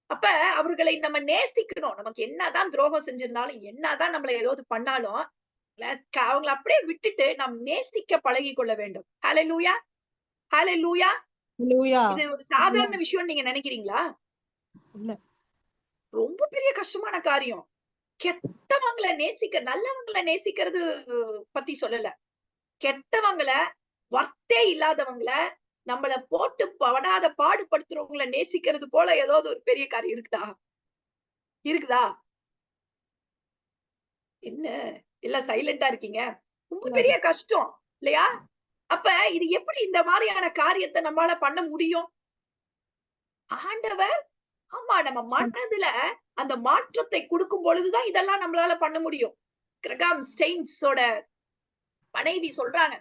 அப்ப அவர்களை நம்ம நேசிக்கணும். நமக்கு என்னதான் துரோகம் செஞ்சிருந்தாலும், என்னதான் நம்மள ஏதாவது பண்ணாலும், அவங்கள அப்படியே விட்டுட்டு நாம் நேசிக்க பழகிக் கொள்ள வேண்டும். ஹalleluya, ஹalleluya. இது ஒரு சாதாரண விஷயம்னு நீங்க நினைக்கிறீங்களா? இல்ல. ரொம்ப பெரிய கஷ்டமான காரியம். கெட்டவங்கள நல்லவங்கள நேசிக்கிறது பத்தி சொல்லல. கெட்டவங்கள, வொர்த்தே இல்லாதவங்கள, நம்மள போட்டு படாத பாடுபடுத்துறவங்கள நேசிக்கிறது போல ஏதாவது ஒரு பெரிய காரியம் இருக்குதா? இருக்குதா? என்ன எல்லாம் சைலண்டா இருக்கீங்க? ரொம்ப பெரிய கஷ்டம் இல்லையா? அப்ப இது எப்படி இந்த மாதிரியான காரியத்த நம்மால பண்ண முடியும்? ஆண்டவர் ஆமா, நம்ம மனதுல அந்த மாற்றத்தை குடுக்கும் பொழுதுதான் இதெல்லாம் நம்மளால பண்ண முடியும். கிரகாம் ஸ்டெயின்ஸோட மனைவி சொல்றாங்க.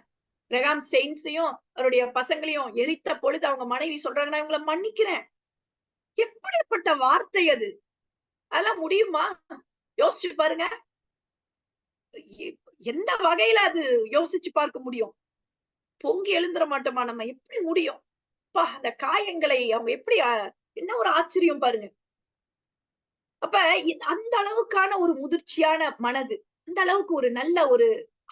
கிரகாம் ஸ்டெயின்ஸையும் அவருடைய பசங்களையும் எரித்த பொழுது அவங்க மனைவி சொல்றாங்க, நான் இவங்கள மன்னிக்கிறேன். எப்படிப்பட்ட வார்த்தை அது? அதெல்லாம் முடியுமா? யோசிச்சு பாருங்க. எந்த வகையில அது யோசிச்சு பார்க்க முடியும்? பொங்கி எழுந்துற மாட்டோமா நம்ம? எப்படி முடியும்? அப்பா, அந்த காயங்களை அவங்க எப்படி என்ன ஒரு ஆச்சரியம் பாருங்க. அப்ப அந்த அளவுக்கான ஒரு முதிர்ச்சியான மனது, அந்த அளவுக்கு ஒரு நல்ல ஒரு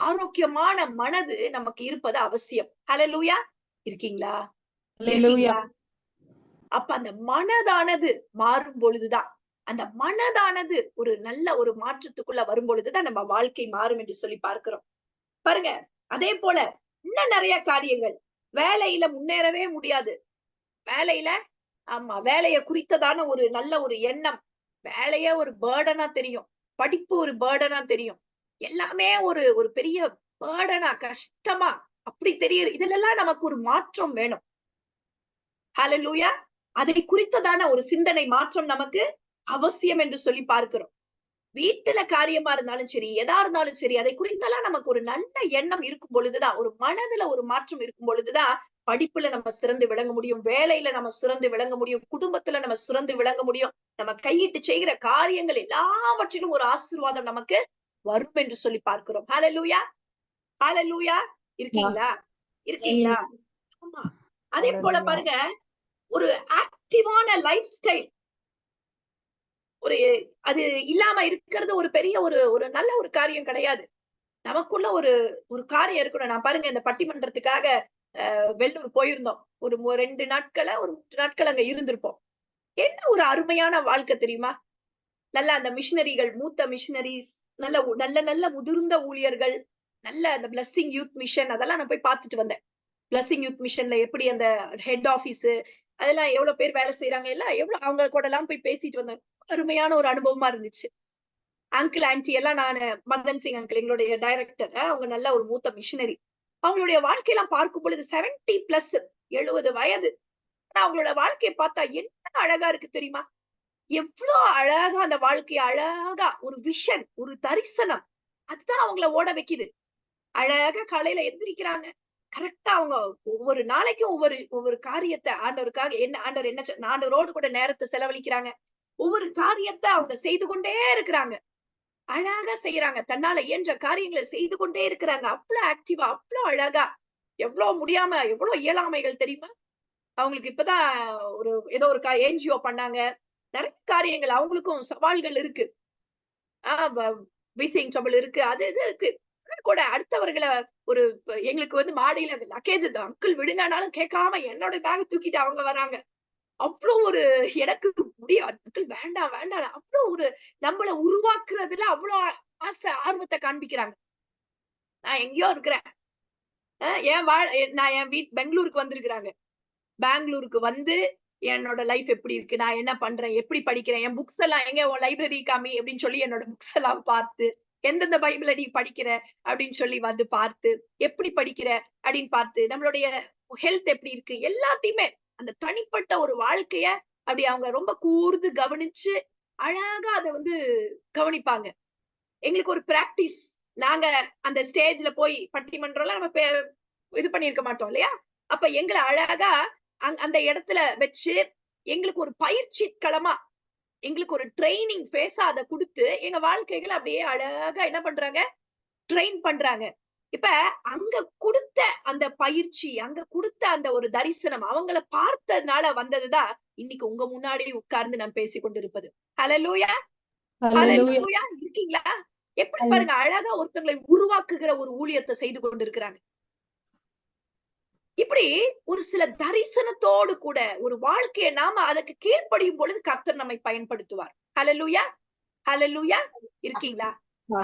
ஆரோக்கியமான மனது நமக்கு இருப்பது அவசியம். ஹalleluya இருக்கீங்களா? இருக்கீங்களா? அப்ப அந்த மனதானது மாறும் பொழுதுதான், அந்த மனதானது ஒரு நல்ல ஒரு மாற்றத்துக்குள்ள வரும் பொழுதுதான் நம்ம வாழ்க்கை மாறும் என்று சொல்லி பார்க்கிறோம். பாருங்க, அதே போல இன்னும் நிறைய காரியங்கள். வேலையில முன்னேறவே முடியாது. வேலையில ஆமா, வேலைய குறித்ததான ஒரு நல்ல ஒரு எண்ணம். வேலையே ஒரு பர்டனா தெரியும். படிப்பு ஒரு பர்டனா தெரியும். எல்லாமே ஒரு ஒரு பெரிய பர்டனா, கஷ்டமா அப்படி தெரியுது. இதுலெல்லாம் நமக்கு ஒரு மாற்றம் வேணும். ஹalleluya. அதை குறித்ததான ஒரு சிந்தனை மாற்றம் நமக்கு அவசியம் என்று சொல்லி பார்க்கிறோம். வீட்டுல காரியமா இருந்தாலும் சரி, எதா இருந்தாலும் சரி, அதை குறித்தெல்லாம் நமக்கு ஒரு நல்ல எண்ணம் இருக்கும் பொழுதுதான், ஒரு மனதுல ஒரு மாற்றம் இருக்கும் பொழுதுதான், படிப்புல நம்ம சிறந்து விளங்க முடியும், வேலையில நம்ம சிறந்து விளங்க முடியும், குடும்பத்துல நம்ம சிறந்து விளங்க முடியும். நம்ம கையிட்டு செய்கிற காரியங்கள் எல்லாவற்றிலும் ஒரு ஆசீர்வாதம் நமக்கு வரும் என்று சொல்லி பார்க்கிறோம். ஹalleluya, ஹalleluya இருக்கீங்களா? இருக்கீங்களா? ஆமா. அதே போல பாருங்க, ஒரு ஆக்டிவான லைஃப் ஸ்டைல் ஒரு அது இல்லாம இருக்கிறது ஒரு பெரிய ஒரு நல்ல ஒரு காரியம் கிடையாது. நமக்குள்ள ஒரு ஒரு காரியம் இருக்கணும். நான் பாருங்க இந்த பட்டிமன்றத்துக்காக வெள்ளூர் போயிருந்தோம். ஒரு 2 நாட்களா, ஒரு 3 நாட்கள் அங்க இருந்திருப்போம். என்ன ஒரு அருமையான வாழ்க்கை தெரியுமா? நல்ல அந்த மிஷனரிகள், மூத்த மிஷனரிஸ், நல்ல நல்ல நல்ல முதிர்ந்த ஊழியர்கள், நல்ல அந்த பிளெஸிங் யூத் மிஷன் அதெல்லாம் நான் போய் பார்த்துட்டு வந்தேன். பிளெஸிங் யூத் மிஷன்ல எப்படி அந்த ஹெட் ஆபீஸ் அதெல்லாம் எவ்வளவு பேர் வேலை செய்யறாங்க, எல்லாம் எவ்வளவு அவங்க கூட எல்லாம் போய் பேசிட்டு வந்தேன். அருமையான ஒரு அனுபவமா இருந்துச்சு. அங்கிள் ஆன்டி எல்லாம் நானு மதன் சிங் அங்கிள் எங்களுடைய டைரக்டர் அவங்க நல்ல ஒரு மூத்த மிஷனரி. அவங்களுடைய வாழ்க்கையெல்லாம் பார்க்கும் பொழுது 70 பிளஸ் 70 வயது. ஆனா அவங்களோட வாழ்க்கையை பார்த்தா என்ன அழகா இருக்கு தெரியுமா? எவ்வளவு அழகா அந்த வாழ்க்கைய அழகா ஒரு விஷன், ஒரு தரிசனம் அதுதான் அவங்கள ஓட வைக்குது. அழகா காலையில எந்திரிக்கிறாங்க. கரெக்ட்டா அவங்க ஒவ்வொரு நாளைக்கும் ஒவ்வொரு காரியத்த ஆண்டவருக்காக ஆண்டவர் என்ன ஆண்டவரோடு கூட நேரத்தை செலவழிக்கிறாங்க. ஒவ்வொரு காரியத்த அவங்க செய்து கொண்டே இருக்கிறாங்க. அழகா செய்யறாங்க. தன்னால இயன்ற காரியங்களை செய்து கொண்டே இருக்கிறாங்க. அவ்வளவு ஆக்டிவா, அவ்வளவு அழகா. எவ்வளவு முடியாம, எவ்வளவு இயலாமைகள் தெரியுமா? அவங்களுக்கு இப்பதான் ஏதோ ஒரு என்ஜிஓ பண்ணாங்க. நிறைய காரியங்கள் அவங்களுக்கும் சவால்கள் இருக்கு. விசிங் ட்ரபிள் இருக்கு. அது இது இருக்கு. கூட அடுத்தவர்களை எங்களுக்கு மாடியில லக்கேஜ் அங்கிள் விடுங்கனாலும் கேட்காம என்னோட பேக் தூக்கிட்டு அவங்க வராங்க. அவ்வளவு ஒரு எனக்கு முடியும் அங்கிள் வேண்டாம் வேண்டாம் அவ்வளவு ஒரு நம்மள உருவாக்குறதுல அவ்வளவு ஆசை ஆர்வத்தை காண்பிக்கிறாங்க. நான் எங்கேயோ இருக்கிறேன். நான் என் பெங்களூருக்கு வந்திருக்கிறாங்க. பெங்களூருக்கு வந்து என்னோட லைஃப் எப்படி இருக்கு, நான் என்ன பண்றேன், எப்படி படிக்கிறேன், என் புக்ஸ் எல்லாம் எங்க உன் லைப்ரரி காமி அப்படின்னு சொல்லி என்னோட புக்ஸ் எல்லாம் பார்த்து, எந்தெந்த பைபிள நீ படிக்கிற அப்படின்னு சொல்லி வந்து பார்த்து, எப்படி படிக்கிற அப்படின்னு பார்த்து, நம்மளுடைய ஹெல்த் எப்படி இருக்கு எல்லாத்தையுமே அந்த தனிப்பட்ட ஒரு வாழ்க்கைய அப்படி அவங்க ரொம்ப கூர்ந்து கவனிச்சு அழகா அதை கவனிப்பாங்க. எங்களுக்கு ஒரு பிராக்டிஸ். நாங்க அந்த ஸ்டேஜ்ல போய் பட்டிமன்றம்லாம் நம்ம இது பண்ணிருக்க மாட்டோம் இல்லையா? அப்ப எங்களை அழகா அந்த இடத்துல வச்சு எங்களுக்கு ஒரு பயிற்சி களமா, எங்களுக்கு ஒரு ட்ரைனிங் பேஸா அதை கொடுத்து எங்க வாழ்க்கைகளை அப்படியே அழகா என்ன பண்றாங்க, ட்ரெயின் பண்றாங்க. இப்ப அங்க கொடுத்த அந்த பயிற்சி, அங்க கொடுத்த அந்த ஒரு தரிசனம் அவங்கள பார்த்ததுனால வந்ததுதான் இன்னைக்கு உங்க முன்னாடி உட்கார்ந்து நான் பேசிக் கொண்டிருப்பது. ஹல்லேலூயா, ஹல்லேலூயா. இருக்கீங்களா? எப்படி பாருங்க அழகா ஒருத்தங்களை உருவாக்குகிற ஒரு ஊழியத்தை செய்து கொண்டிருக்கிறாங்க. இப்படி ஒரு சில தரிசனத்தோடு கூட ஒரு வாழ்க்கையை நாம அதுக்கு கீழ்ப்படியும் பொழுது கர்த்தர் நம்மை பயன்படுத்துவார். ஹல்லேலூயா, ஹல்லேலூயா. இருக்கீங்களா?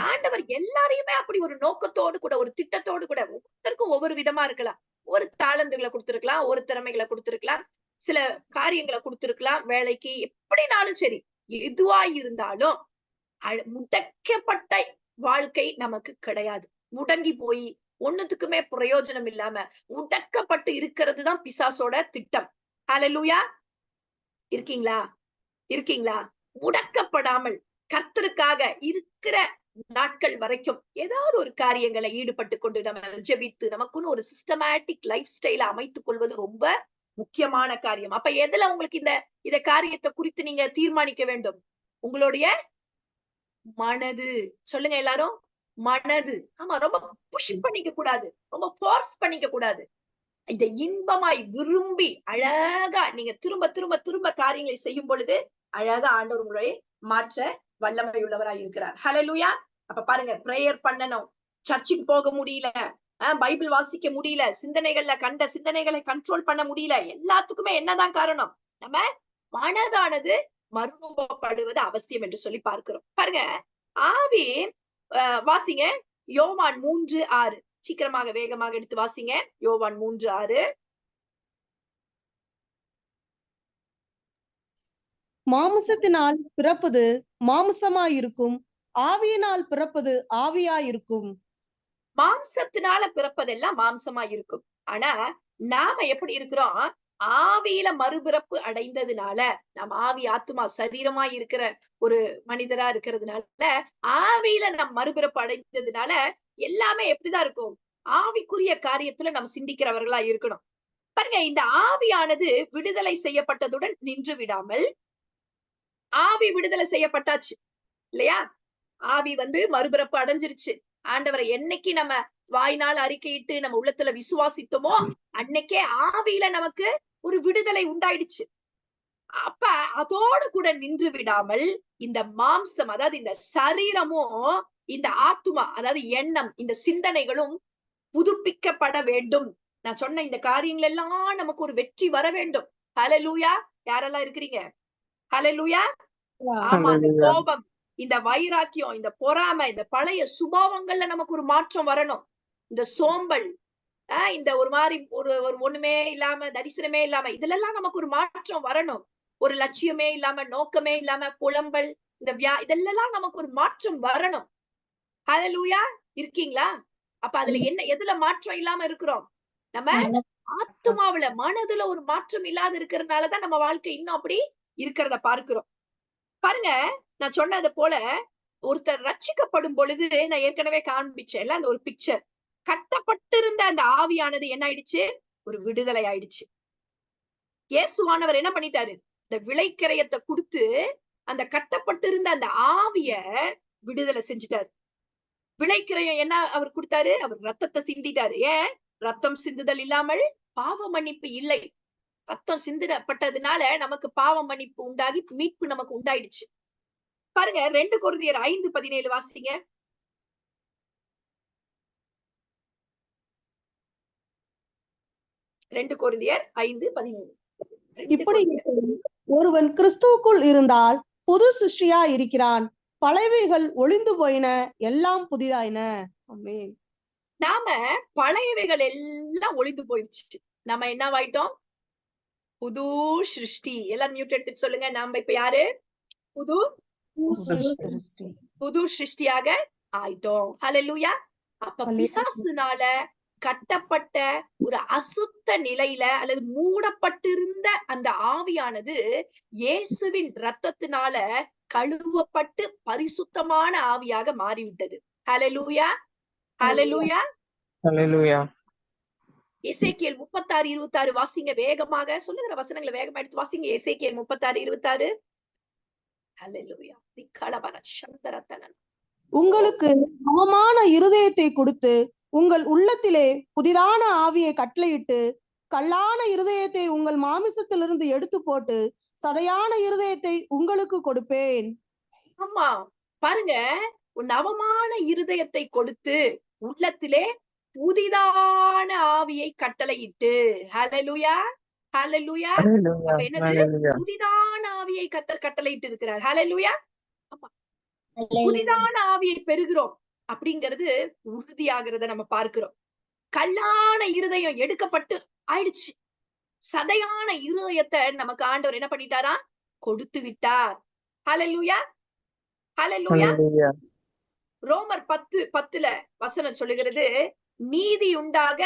ஆண்டவர் எல்லாரையுமே அப்படி ஒரு நோக்கத்தோடு கூட ஒரு திட்டத்தோடு கூட ஒவ்வொருத்தருக்கும் ஒவ்வொரு விதமா இருக்கலாம். ஒரு தாளந்துகளை கொடுத்திருக்கலாம், ஒரு திறமைகளை கொடுத்திருக்கலாம், சில காரியங்களை கொடுத்திருக்கலாம், வேலைக்கு எப்படினாலும் சரி எதுவா இருந்தாலும் முடக்கப்பட்ட வாழ்க்கை நமக்கு கிடையாது. முடங்கி போய் ஒண்ணுத்துக்குமே பிரயோஜனம் இல்லாம முடக்கப்பட்டு இருக்கிறதுதான் பிசாசோட திட்டம். ஹல்லேலூயா. இருக்கீங்களா? இருக்கீங்களா? முடக்கப்படாமல் கர்த்தருக்காக இருக்கிற நாட்கள் வரைக்கும் ஏதாவது ஒரு காரியங்களை ஈடுபட்டு கொண்டு நம்ம ஜெபித்து நமக்குன்னு ஒரு சிஸ்டமேட்டிக் லைஃப் ஸ்டைல அமைத்துக் கொள்வது ரொம்ப முக்கியமான காரியம். அப்ப எதுல உங்களுக்கு இந்த காரியத்தை குறித்து நீங்க தீர்மானிக்க வேண்டும்? உங்களுடைய மனது. சொல்லுங்க எல்லாரும். மனது. ஆமா, ரொம்ப புஷ் பண்ணிக்க கூடாது, ரொம்ப போர்ஸ் பண்ணிக்க கூடாது. இதை இன்பமாய் விரும்பி அழகா நீங்க திரும்ப திரும்ப திரும்ப காரியங்களை செய்யும் பொழுது அழகா ஆண்டவர் உங்களை மாற்ற வல்லமை உள்ளவராய் இருக்கிறார். ஹல்லேலூயா. அப்ப பாருங்க, பிரேயர் பண்ணணும், சர்ச்சுக்கு போக முடியல, பைபிள் வாசிக்க முடியல, சிந்தனைகள்ல கண்ட சிந்தனைகளை கண்ட்ரோல் பண்ண முடியல, எல்லாத்துக்குமே என்னதான் காரணம்? நம்ம மனதானது மறுரூபப்படுவது அவசியம் என்று சொல்லி பார்க்கிறோம். பாருங்க, ஆவி வாசிங்க யோவான் 3:6. சீக்கிரமாக வேகமாக எடுத்து வாசிங்க. யோவான் 3:6. மாம்சத்தினால் பிறப்பது மாம்சமாயிருக்கும், ஆவியினால் பிறப்பது ஆவியாயிருக்கும். மாம்சத்தினால பிறப்பதெல்லாம் மாம்சமா இருக்கும். ஆனா நாம எப்படி இருக்கிறோம்? ஆவியில மறுபிறப்பு அடைந்ததுனால, நம்ம ஆவி ஆத்துமா சரீரமா இருக்கிற ஒரு மனிதரா இருக்கிறதுனால, ஆவியில நம் மறுபிறப்பு அடைந்ததுனால எல்லாமே எப்படிதான் இருக்கும்? ஆவிக்குரிய காரியத்துல நம்ம சிந்திக்கிறவர்களா இருக்கணும். பாருங்க, இந்த ஆவியானது விடுதலை செய்யப்பட்டதுடன் நின்று விடாமல், ஆவி விடுதலை செய்யப்பட்டாச்சு இல்லையா? ஆவி மறுபிறப்பு அடைஞ்சிருச்சு. ஆண்டவரை என்னைக்கு நம்ம வாய்நாள் அறிக்கையிட்டு நம்ம உள்ளத்துல விசுவாசித்தோமோ அன்னைக்கே ஆவியில நமக்கு ஒரு விடுதலை உண்டாயிடுச்சு. அப்ப அதோடு கூட நின்று விடாமல் இந்த மாம்சம், அதாவது இந்த சரீரமும் இந்த ஆத்துமா, அதாவது எண்ணம், இந்த சிந்தனைகளும் புதுப்பிக்கப்பட வேண்டும். நான் சொன்ன இந்த காரியங்கள் எல்லாம் நமக்கு ஒரு வெற்றி வர வேண்டும். ஹல்லேலூயா. யாரெல்லாம் இருக்கிறீங்க? ஹல்லேலூயா. ஆமா, இந்த கோபம், இந்த வைராக்கியம், இந்த பொறாமை, இந்த பழைய சுபாவங்கள்ல நமக்கு ஒரு மாற்றம் வரணும். இந்த சோம்பல், இந்த ஒரு மாதிரி ஒரு ஒண்ணுமே இல்லாம, தரிசனமே இல்லாம, இதுல எல்லாம் நமக்கு ஒரு மாற்றம் வரணும். ஒரு லட்சியமே இல்லாம, நோக்கமே இல்லாம, புலம்பல், இந்த இதெல்லாம் நமக்கு ஒரு மாற்றம் வரணும். ஹல்லேலூயா. இருக்கீங்களா? அப்ப அதுல என்ன, எதுல மாற்றம் இல்லாம இருக்கிறோம்? நம்ம ஆத்துமாவுல, மனதுல ஒரு மாற்றம் இல்லாத இருக்கிறதுனாலதான் நம்ம வாழ்க்கை இன்னும் அப்படி இருக்கிறத பார்க்கிறோம். பாருங்க, நான் சொன்னது போல ஒருத்தர் ரட்சிக்கப்படும் பொழுது, நான் ஏற்கனவே காண்பிச்சேன்ல அந்த ஒரு பிக்சர், கட்டப்பட்டிருந்த அந்த ஆவியானது என்ன ஆயிடுச்சு? ஒரு விடுதலை ஆயிடுச்சு. இயேசுவானவர் என்ன பண்ணிட்டாரு? இந்த விலைக்கிரயத்தை கொடுத்து அந்த கட்டப்பட்டிருந்த அந்த ஆவிய விடுதலை செஞ்சுட்டாரு. விலைக்கிரயம் என்ன அவர் கொடுத்தாரு? அவர் ரத்தத்தை சிந்திட்டாரு. ஏன்? ரத்தம் சிந்துதல் இல்லாமல் பாவ மன்னிப்பு இல்லை. ரத்தம் சிந்தப்பட்டதுனால நமக்கு பாவ மன்னிப்பு உண்டாகி மீட்பு நமக்கு உண்டாயிடுச்சு. பாருங்க, 2 கொரிந்தியர் 5:17 வாசிங்க. 2 கொரிந்தியர் 5:17. இப்படி ஒருவன் கிறிஸ்துவுக்குள் இருந்தால் புது சிருஷ்டியா இருக்கிறான், பழையவைகள் ஒளிந்து போயின, எல்லாம் புதிதாயின. ஆமென். நாம பழையவைகள் எல்லாம் ஒளிந்து போயிடுச்சு. நம்ம என்னவாயிட்டோம்? புது சிருஷ்டி. எல்லாரும் மியூட் எடுத்துட்டு சொல்லுங்க. நாம இப்ப யாரு? புது சிருஷ்டியாக ஆயிட்டோம். ஹல்லேலூயா. அப்ப பிசாசுனால கட்டப்பட்ட ஒரு அசுத்த நிலையில அல்லது மூடப்பட்டிருந்த அந்த ஆவியானது இயேசுவின் ரத்தத்தினால கழுவப்பட்டு பரிசுத்தமான ஆவியாக மாறிவிட்டது. ஹல்லேலூயா. ஹல்லேலூயா. ஹல்லேலூயா. எசேக்கியேல் 36:26 வாசிங்க. வேகமாக சொல்லுகிற வசனங்களை வேகமா எடுத்து வாசிங்க. எசேக்கியேல் 36:26. ஹல்லேலூயா. உங்களுக்கு சமமான இருதயத்தை கொடுத்து உங்கள் உள்ளத்திலே புதிதான ஆவியை கட்டளையிட்டு கல்லான இருதயத்தை உங்கள் மாமிசத்திலிருந்து எடுத்து போட்டு சதையான இருதயத்தை உங்களுக்கு கொடுப்பேன். ஆமா, பாருங்க, நவமான இருதயத்தை கொடுத்து உள்ளத்திலே புதிதான ஆவியை கட்டளையிட்டு. ஹல்லேலூயா. ஹல்லேலூயா. அப்ப என்னது? புதிதான ஆவியை கர்த்தர் கட்டளையிட்டு இருக்கிறார். ஹல்லேலூயா. ஆமா, புதிதான ஆவியை பெறுகிறோம் அப்படிங்கிறது உறுதியாகிறத நம்ம பார்க்கிறோம். கல்லான இருதயம் எடுக்கப்பட்டு ஆயிடுச்சு. சதையான இருதயத்தை நமக்கு ஆண்டவர் என்ன பண்ணிட்டாரா? கொடுத்து விட்டார். ஹல்லேலூயா. ஹல்லேலூயா. ரோமர் 10:10 வசனம் சொல்லுகிறது, நீதி உண்டாக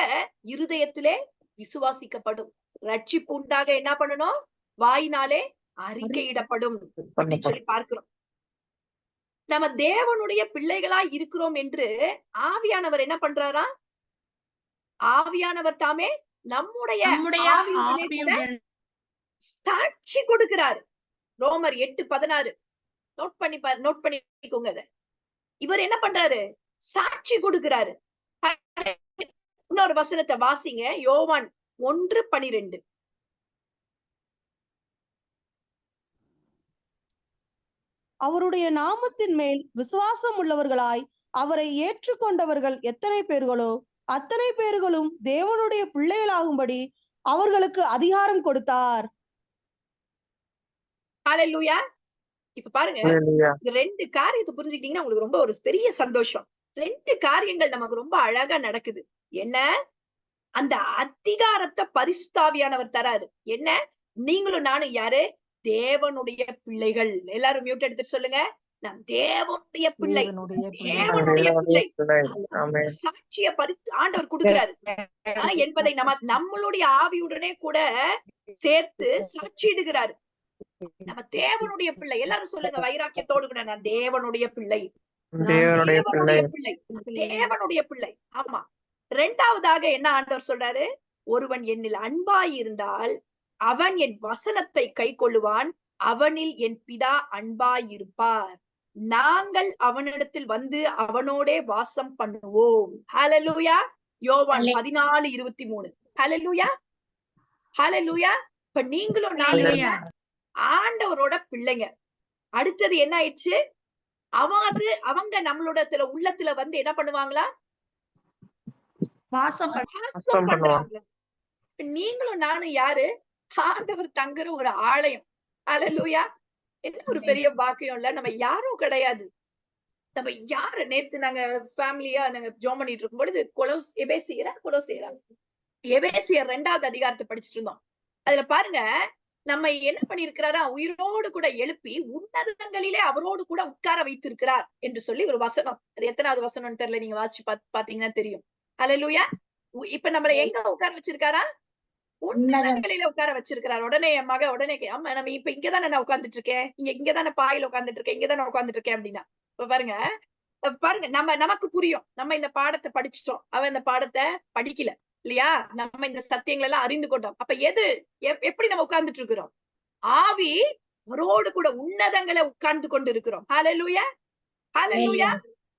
இருதயத்திலே விசுவாசிக்கப்படும், ரட்சிப்பு உண்டாக என்ன பண்ணணும்? வாயினாலே அறிக்கையிடப்படும் அப்படின்னு சொல்லி பார்க்கிறோம். நம்ம தேவனுடைய பிள்ளைகளா இருக்கிறோம் என்று ஆவியானவர் என்ன பண்றாரா? ஆவியானவர் தாமே நம்முடைய ஆவியுடன் சாட்சி கொடுக்கிறார். ரோமர் 8:16 நோட் பண்ணிக்கோங்க. இவர் என்ன பண்றாரு? சாட்சி கொடுக்கிறாரு. இன்னொரு வசனத்தை வாசிங்க. யோவான் 1:12. அவருடைய நாமத்தின் மேல் விசுவாசம் உள்ளவர்களாய் அவரை ஏற்றுக்கொண்டவர்கள் எத்தனை பேர்களோ அத்தனை பேர்களும் தேவனுடைய பிள்ளைகளாகும்படி அவர்களுக்கு அதிகாரம் கொடுத்தார். ஹல்லேலூயா. இப்ப பாருங்க, இந்த 2 காரியத்தை புரிஞ்சுக்கிட்டீங்கன்னா உங்களுக்கு ரொம்ப ஒரு பெரிய சந்தோஷம். 2 காரியங்கள் நமக்கு ரொம்ப அழகா நடக்குது. என்ன? அந்த அதிகாரத்தை பரிசுத்த ஆவியானவர் தராரு. என்ன? நீங்களும் நானும் யாரு? தேவனுடைய பிள்ளைகள். எல்லாரும் மியூட் எடுத்துட்டு சொல்லுங்க. நான் தேவனுடைய பிள்ளை. தேவனுடைய பிள்ளை. சாட்சிய ஆண்டவர் கொடுக்கிறாரு என்பதை நம்மளுடைய ஆவியுடனே கூட சேர்த்து சாட்சியிடுகிறாரு. நம்ம தேவனுடைய பிள்ளை. எல்லாரும் சொல்லுங்க வைராக்கியத்தோடு கூட, நான் தேவனுடைய பிள்ளை. தேவனுடைய பிள்ளை. தேவனுடைய பிள்ளை. ஆமா. 2வதாக என்ன ஆண்டவர் சொல்றாரு? ஒருவன் என்னில் அன்பாய் இருந்தால் அவன் என் வசனத்தை கை கொள்ளுவான், அவனில் என் பிதா அன்பாய் இருப்பார். நாங்கள் அவனிடத்தில் வந்து அவனோடே வாசம் பண்ணுவோம். ஹல்லேலூயா. யோவான் 14:23. ஹல்லேலூயா, ஹல்லேலூயா. இப்ப நீங்களும் நானும் என்ன? ஆண்டவரோட பிள்ளைங்க. அடுத்தது என்ன ஆயிடுச்சு? அவங்க நம்மளோட உள்ளத்துல வந்து என்ன பண்ணுவாங்களா? வாசம் வாசம் பண்ணுவாங்க. பண்றாங்க. நீங்களும் நானும் யாரு? ஆண்டவர் தங்குற ஒரு ஆலயம். ஹல்லேலூயா. என்ன ஒரு பெரிய பாக்கியம் இல்ல? நம்ம யாரும் கிடையாது. நம்ம யாரு? நேத்து நாங்க ஃபேமிலியா நாங்க ஜெபம் பண்ணிட்டு இருக்கும் பொழுது எபேசியர் 2வது அதிகாரத்தை படிச்சுட்டு இருந்தோம். அதுல பாருங்க, நம்ம என்ன பண்ணிருக்கிறாரா? உயிரோடு கூட எழுப்பி உன்னதங்களிலே அவரோடு கூட உட்கார வைத்திருக்கிறார் என்று சொல்லி ஒரு வசனம். அது எத்தனாவது வசனம்னு தெரியல, நீங்க வாசிச்சு பாத்தீங்கன்னா தெரியும். ஹல்லேலூயா. இப்ப நம்மள எங்க உட்கார வச்சிருக்காரா? உன்னதங்களில உட்கார வச்சிருக்கிறார். உடனே என் மக ஆமா நம்ம இப்ப இங்கதானே நான் உட்கார்ந்துட்டு இருக்கேன், இங்கதானே பாயில உட்கார்ந்துட்டு இருக்கேன், இங்கதானே உட்கார்ந்துட்டு இருக்கேன் அப்படின்னா, இப்ப பாருங்க நமக்கு புரியும். நம்ம இந்த பாடத்தை படிச்சுட்டோம், அவ இந்த பாடத்தை படிக்கல இல்லையா? நம்ம இந்த சத்தியங்கள் எல்லாம் அறிந்து கொண்டோம். அப்ப எப்படி நம்ம உட்கார்ந்துட்டு இருக்கிறோம்? ஆவி அவரோடு கூட உன்னதங்களை உட்கார்ந்து கொண்டு இருக்கிறோம். ஹல்லேலூயா, ஹல்லேலூயா.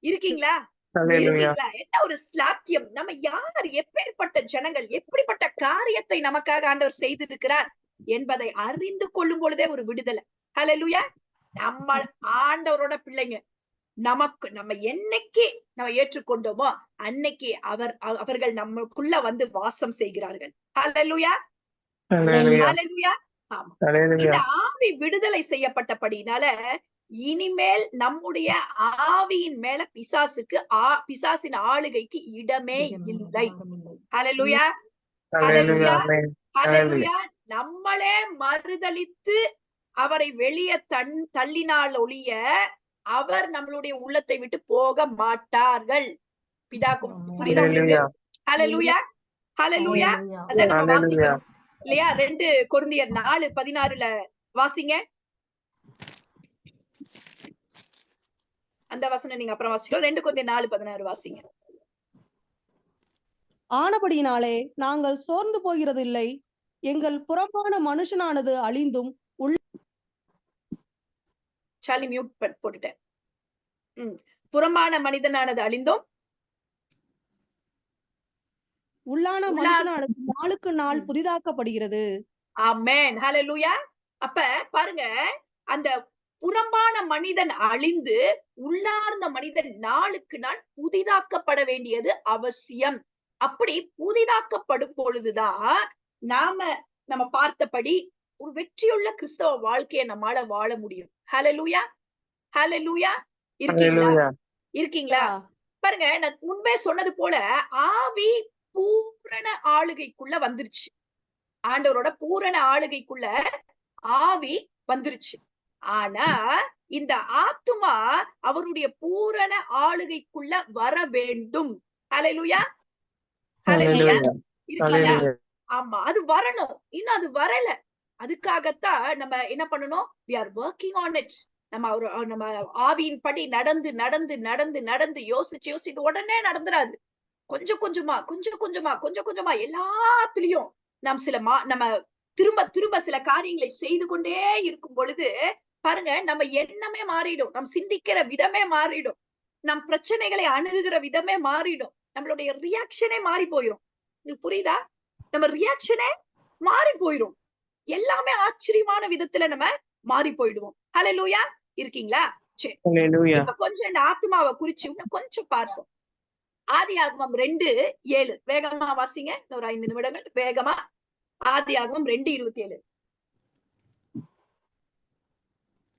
இருக்கீங்களா? இருக்கீங்களா? என்ன ஒரு ஸ்லாக்கியம்! நம்ம யார்? எப்பேற்பட்ட ஜனங்கள், எப்படிப்பட்ட காரியத்தை நமக்காக ஆண்டவர் செய்திருக்கிறார் என்பதை அறிந்து கொள்ளும் பொழுதே ஒரு விடுதலை. ஹல்லேலூயா. நம்ம ஆண்டவரோட பிள்ளைங்க. நம்ம என்னைக்கு நம்ம ஏற்றுக்கொண்டோமோ அன்னைக்கு அவர்கள் நமக்குள்ள வந்து வாசம் செய்கிறார்கள். ஹல்லேலூயா, ஹல்லேலூயா. ஆமா, இந்த ஆவி விடுதலை செய்யப்பட்டபடினால இனிமேல் நம்முடைய ஆவியின் மேல பிசாசின் ஆளுகைக்கு இடமே இல்லை. ஹல்லேலூயா, ஹல்லேலூயா, ஹல்லேலூயா. நம்மளே மறுதலித்து அவரை வெளியே தள்ளினால் ஒழிய அவர் நம்மளுடைய உள்ளத்தை விட்டு போக மாட்டார்கள். பிதாக்கும் புரியுதா உங்களுக்கு? ஹல்லேலூயா, ஹல்லேலூயா. அத நம்ம வாசிக்கிறோம் இல்லையா? 2 கொரிந்தியர் 4:16 வாசிங்க. அந்த வசனம் நீங்க அப்புறம் வாசிக்கலாம். 2 கொரிந்தியர் 4:16 வாசிங்க. ஆனபடியினாலே நாங்கள் சோர்ந்து போகிறது இல்லை. எங்கள் புறம்பான மனுஷனானது அழிந்தும் சாலி மியூட் போட்டுட்டேன். புறம்பான மனிதனானது அழிந்தும் உள்ளான மனுஷனானது நாளுக்கு நாள் புதிதாக்கப்படுகிறது. ஆமென், ஹல்லேலூயா. அப்ப பாருங்க, அந்த புறம்பான மனிதன் அழிந்து உள்ளார்ந்த மனிதன் நாளுக்கு நாள் புதிதாக்கப்பட வேண்டியது அவசியம். அப்படி புதிதாக்கப்படும் பொழுதுதான் நம்ம பார்த்தபடி ஒரு வெற்றியுள்ள கிறிஸ்தவ வாழ்க்கையை நம்மால வாழ முடியும். ஹல்லேலூயா, ஹல்லேலூயா. இருக்கீங்களா? பாருங்க, நான் முன்பே சொன்னது போல ஆவி பூரண ஆளுகைக்குள்ள வந்துருச்சு. ஆண்டவரோட பூரண ஆளுகைக்குள்ள ஆவி வந்துருச்சு. ஆனா இந்த ஆத்துமா அவருடைய பூரண ஆளுகைக்குள்ள வர வேண்டும். ஹல்லேலூயா, ஹல்லேலூயா. இருக்கீங்களா? ஆமா, அது வரணும். இன்னும் அது வரல. அதுக்காகத்தான் நம்ம என்ன பண்ணணும்? we are working on it. நம்ம ஆவியின் படி நடந்து நடந்து நடந்து நடந்து யோசிச்சு உடனே நடந்துராது. கொஞ்சம் கொஞ்சமா எல்லாத்துலயும் நம்ம திரும்ப திரும்ப சில காரியங்களை செய்து கொண்டே இருக்கும் பொழுது பாருங்க, நம்ம எண்ணமே மாறிடும், நம் சிந்திக்கிற விதமே மாறிடும், நம் பிரச்சனைகளை அணுகுகிற விதமே மாறிடும், நம்மளுடைய ரியாக்ஷனே மாறி போயிடும். உங்களுக்கு புரியுதா? நம்ம ரியாக்ஷனே மாறி போயிடும். எல்லாமே ஆச்சரியமான விதத்துல நம்ம மாறி போயிடுவோம். ஹல்லேலூயா. இருக்கீங்களா? சரி, இப்ப கொஞ்சம் இந்த ஆத்மாவை குறிச்சு இன்னும் கொஞ்சம் பார்ப்போம். ஆதியாகமம் 2:7 வேகமா வாசிங்க. ஒரு 5 நிமிடங்கள் வேகமா. ஆதியாகமம் 2:27.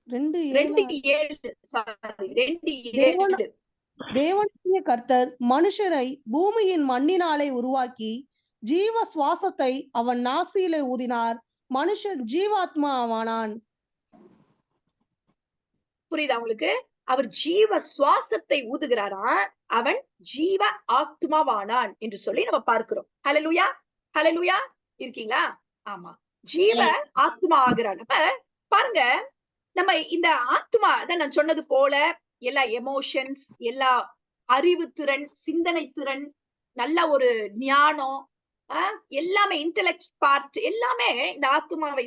2:7 தேவனாகிய கர்த்தர் மனுஷரை பூமியின் மண்ணினாலே உருவாக்கி ஜீவ சுவாசத்தை அவன் நாசியிலே ஊதினார். மனுஷன் ஜீவாத்மாவானான். புரியுதா உங்களுக்கு? அவர் ஜீவ சுவாசத்தை ஊதுகிறாரா, அவன் ஜீவ ஆத்மாவானான் என்று சொல்லி நம்ம பார்க்கிறோம். ஹல்லேலூயா, ஹல்லேலூயா. இருக்கீங்களா? ஆமா, ஜீவ ஆத்மா ஆகிறான். அப்ப பாருங்க, நம்ம இந்த ஆத்மா தான் நான் சொன்னது போல எல்லா எமோஷன்ஸ், எல்லா அறிவு திறன், சிந்தனை திறன், நல்ல ஒரு ஞானம், எல்லாமே இன்டெலெக்ட் பார்ட் எல்லாமே இந்த ஆத்மாவை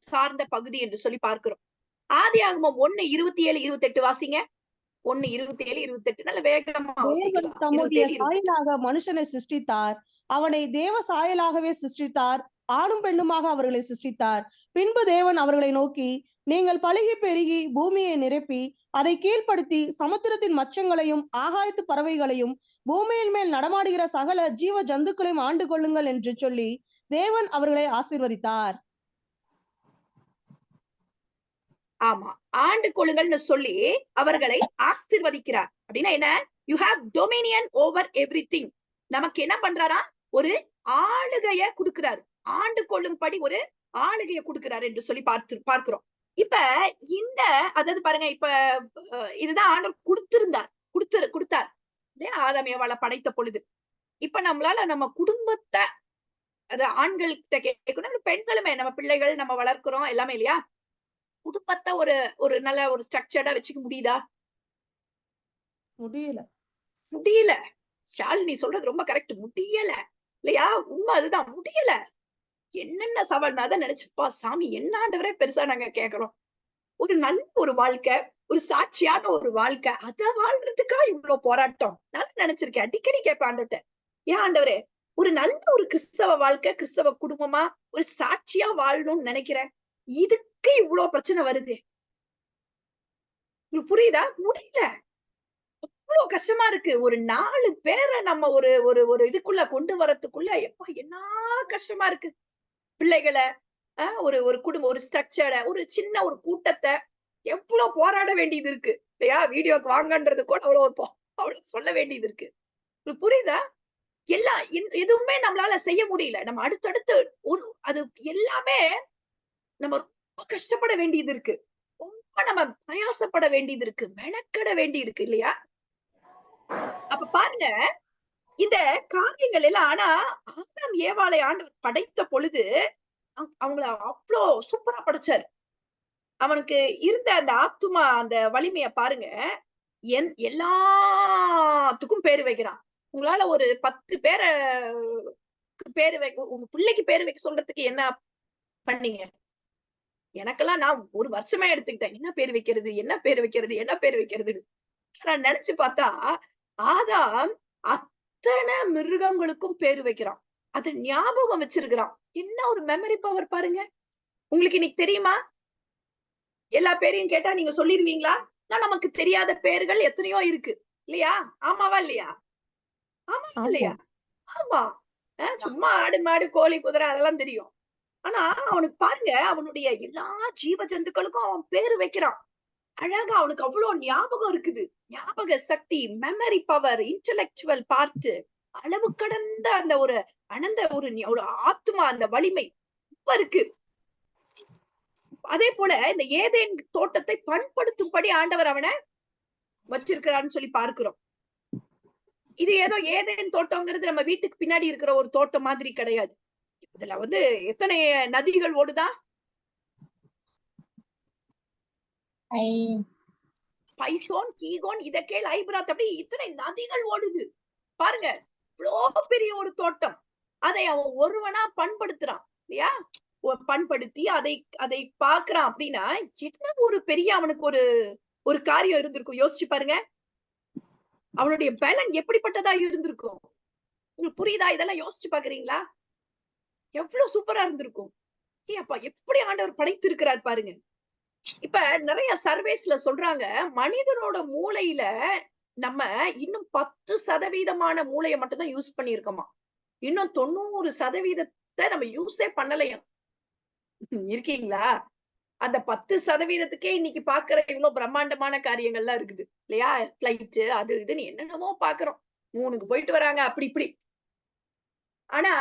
சார்ந்த பகுதி என்று சொல்லி பார்க்கிறோம். ஆதியாகமம் 1:27-28 வாசிங்க. 1:27-28 நல்ல வேகமா தேவன் வாசிக்கலாம். தம்முடைய 27-28. சாயலாக மனுஷனை சிருஷ்டித்தார், அவனை தேவ சாயலாகவே சிருஷ்டித்தார், ஆணும் பெண்ணுமாக அவர்களை சிருஷ்டித்தார். பின்பு தேவன் அவர்களை நோக்கி, நீங்கள் பலுகி பெருகி பூமியை நிரப்பி அதை கீழ்ப்படுத்தி சமுத்திரத்தின் மச்சங்களையும் ஆகாயத்து பறவைகளையும் பூமியின் மேல் நடமாடுகிற சகல ஜீவ ஜந்துக்களையும் ஆண்டு கொள்ளுங்கள் என்று சொல்லி தேவன் அவர்களை ஆசீர்வதித்தார். ஆமா, ஆண்டு கொள்ளுங்கள்னு சொல்லி அவர்களை ஆசீர்வதிக்கிறார். அப்படின்னா என்ன? You have Dominion over everything. நமக்கு என்ன பண்றாரா? ஒரு ஆளுகைய கொடுக்கிறார். ஆண்டு கொள்ளும்படி ஒரு ஆளுகைய கொடுக்கிறார் என்று சொல்லி பார்க்கிறோம். இப்ப இந்த அதாவது பாருங்க, இப்ப இதுதான் ஆண்டவர் கொடுத்தார் ஆதாம் ஏவாளை படைத்த பொழுது. இப்ப நம்மளால நம்ம குடும்பத்தை, அது ஆண்கள்கிட்ட கேட்கணும், பெண்களுமே நம்ம பிள்ளைகள் நம்ம வளர்க்கிறோம் எல்லாமே இல்லையா? குடும்பத்தை ஒரு நல்ல ஒரு ஸ்ட்ரக்சர்டா வச்சுக்க முடியுதா? முடியல. ஷாலினி சொல்றது ரொம்ப கரெக்ட். முடியல இல்லையா? உண்மை அதுதான், முடியல. என்னென்ன சவால் நான் தான் நினைச்சுப்பா, சாமி என்னாண்டவரே பெருசா நாங்க கேட்கிறோம். ஒரு நல்ல ஒரு வாழ்க்கை, ஒரு சாட்சியான ஒரு வாழ்க்கை, அத வாழ்றதுக்கா இவ்வளவு போராட்டம். நான் நினைச்சிருக்கேன், அடிக்கடி கேட்பேன் ஆண்டவர்ட்ட, ஏன் ஆண்டவரே ஒரு நல்ல ஒரு கிறிஸ்தவ வாழ்க்கை, கிறிஸ்தவ குடும்பமா ஒரு சாட்சியா வாழணும்னு நினைக்கிறேன், இதுக்கு இவ்வளவு பிரச்சனை வருது. உங்களுக்கு புரியுதா? முடியல. அவ்வளவு கஷ்டமா இருக்கு. ஒரு 4 பேரை நம்ம ஒரு ஒரு ஒரு இதுக்குள்ள கொண்டு வரதுக்குள்ள எப்பா என்ன கஷ்டமா இருக்கு. பிள்ளைகளை ஒரு ஒரு குடும்பம், ஒரு ஸ்ட்ரக்சர்ட, ஒரு சின்ன ஒரு கூட்டத்தை எவ்வளவு போராட வேண்டியது இருக்கு இல்லையா? வீடியோக்கு வாங்கன்றது கூட அவ்வளவு சொல்ல வேண்டியது இருக்கு. புரியுதா? எல்லாம் எதுவுமே நம்மளால செய்ய முடியல. நம்ம அடுத்தடுத்து அது எல்லாமே நம்ம ரொம்ப கஷ்டப்பட வேண்டியது இருக்கு. ரொம்ப நம்ம பிரயாசப்பட வேண்டியது இருக்கு, மெனக்கட வேண்டி இருக்கு இல்லையா? அப்ப பாருங்க, இந்த காரியங்கள் எல்லாம். ஆனா ஆதாம் ஏவாளை ஆண்டவர் படைத்த பொழுது அவங்கள அவ்வளோ சூப்பரா படைச்சாரு. அவனுக்கு இருந்த அந்த ஆத்துமா, அந்த வலிமைய பாருங்க. எல்லாத்துக்கும் பேரு வைக்கிறான். உங்களால ஒரு 10 பேரை பேரு உங்க பிள்ளைக்கு பேரு வைக்க சொல்றதுக்கு என்ன பண்ணீங்க? எனக்கெல்லாம் நான் ஒரு வருஷமே எடுத்துக்கிட்டேன். என்ன பேர் வைக்கிறது, என்ன பேர் வைக்கிறது, என்ன பேர் வைக்கிறது. நான் நினைச்சு பார்த்தா ஆதாம் அத்தனை மிருகங்களுக்கும் பேரு வைக்கிறான். அது ஞாபகம் வச்சிருக்கிறான். என்ன ஒரு மெமரி பவர் பாருங்க. உங்களுக்கு இன்னைக்கு தெரியுமா? எல்லா பேரையும் கேட்டா நீங்க சொல்லிருவீங்களா? நமக்கு தெரியாத பேர்கள் எத்தனையோ இருக்கு இல்லையா? ஆமாவா இல்லையா? ஆமா இல்லையா? ஆமா. சும்மா ஆடு மாடு கோழி குதிரை அதெல்லாம் தெரியும். ஆனா அவனுக்கு பாருங்க, அவனுடைய எல்லா ஜீவ ஜந்துக்களுக்கும் அவன் பேரு வைக்கிறான். அழகா அவனுக்கு அவ்வளவு ஞாபகம் இருக்குது. ஞாபக சக்தி, மெமரி பவர், இன்டெலெக்சுவல் பார்ட், அளவு கடந்த அந்த ஒரு அனந்த ஒரு ஆத்மா, அந்த வலிமை இப்ப இருக்கு. அதே போல இந்த ஏதேன் தோட்டத்தை பண்படுத்தும்படி ஆண்டவர் அவனை வச்சிருக்கிறான்னு சொல்லி பார்க்கிறோம். இது ஏதோ ஏதேன் தோட்டம்ங்கிறது நம்ம வீட்டுக்கு பின்னாடி இருக்கிற ஒரு தோட்டம் மாதிரி கிடையாது. இதுல எத்தனை நதிகள் ஓடுதா? பைசோன், கீகோன், இதக்கேல், ஐபிராத், அப்படி இத்தனை நதிகள் ஓடுது பாருங்க. இவ்வளவு பெரிய ஒரு தோட்டம். அதை அவன் ஒருவனா பண்படுத்துறான் இல்லையா? பண்படுத்தி அதை பாக்குறான். அப்படின்னா என்ன ஒரு பெரிய அவனுக்கு ஒரு காரியம் இருந்திருக்கும். யோசிச்சு பாருங்க, அவனுடைய பலன் எப்படிப்பட்டதா இருந்திருக்கும். உங்களுக்கு புரியுதா? இதெல்லாம் யோசிச்சு பாக்குறீங்களா? எவ்வளவு சூப்பரா இருந்திருக்கும். அப்பா எப்படி ஆண்டவர் படைத்திருக்கிறார் பாருங்க. இப்ப நிறைய சர்வேஸ்ல சொல்றாங்க, மனிதனோட மூளையில நம்ம இன்னும் 10% மூளையை மட்டும் தான் யூஸ் பண்ணிருக்கோமா. இன்னும் 90% நம்ம யூஸே பண்ணலையா. இருக்கீங்களா? அந்த 10%க்கே இன்னைக்கு பாக்குற இவ்வளவு பிரம்மாண்டமான காரியங்கள்லாம் இருக்குது இல்லையா? பிளைட் அது இதுன்னு என்னென்னமோ பாக்குறோம். 3க்கு போயிட்டு வராங்க, அப்படி இப்படி. ஆனா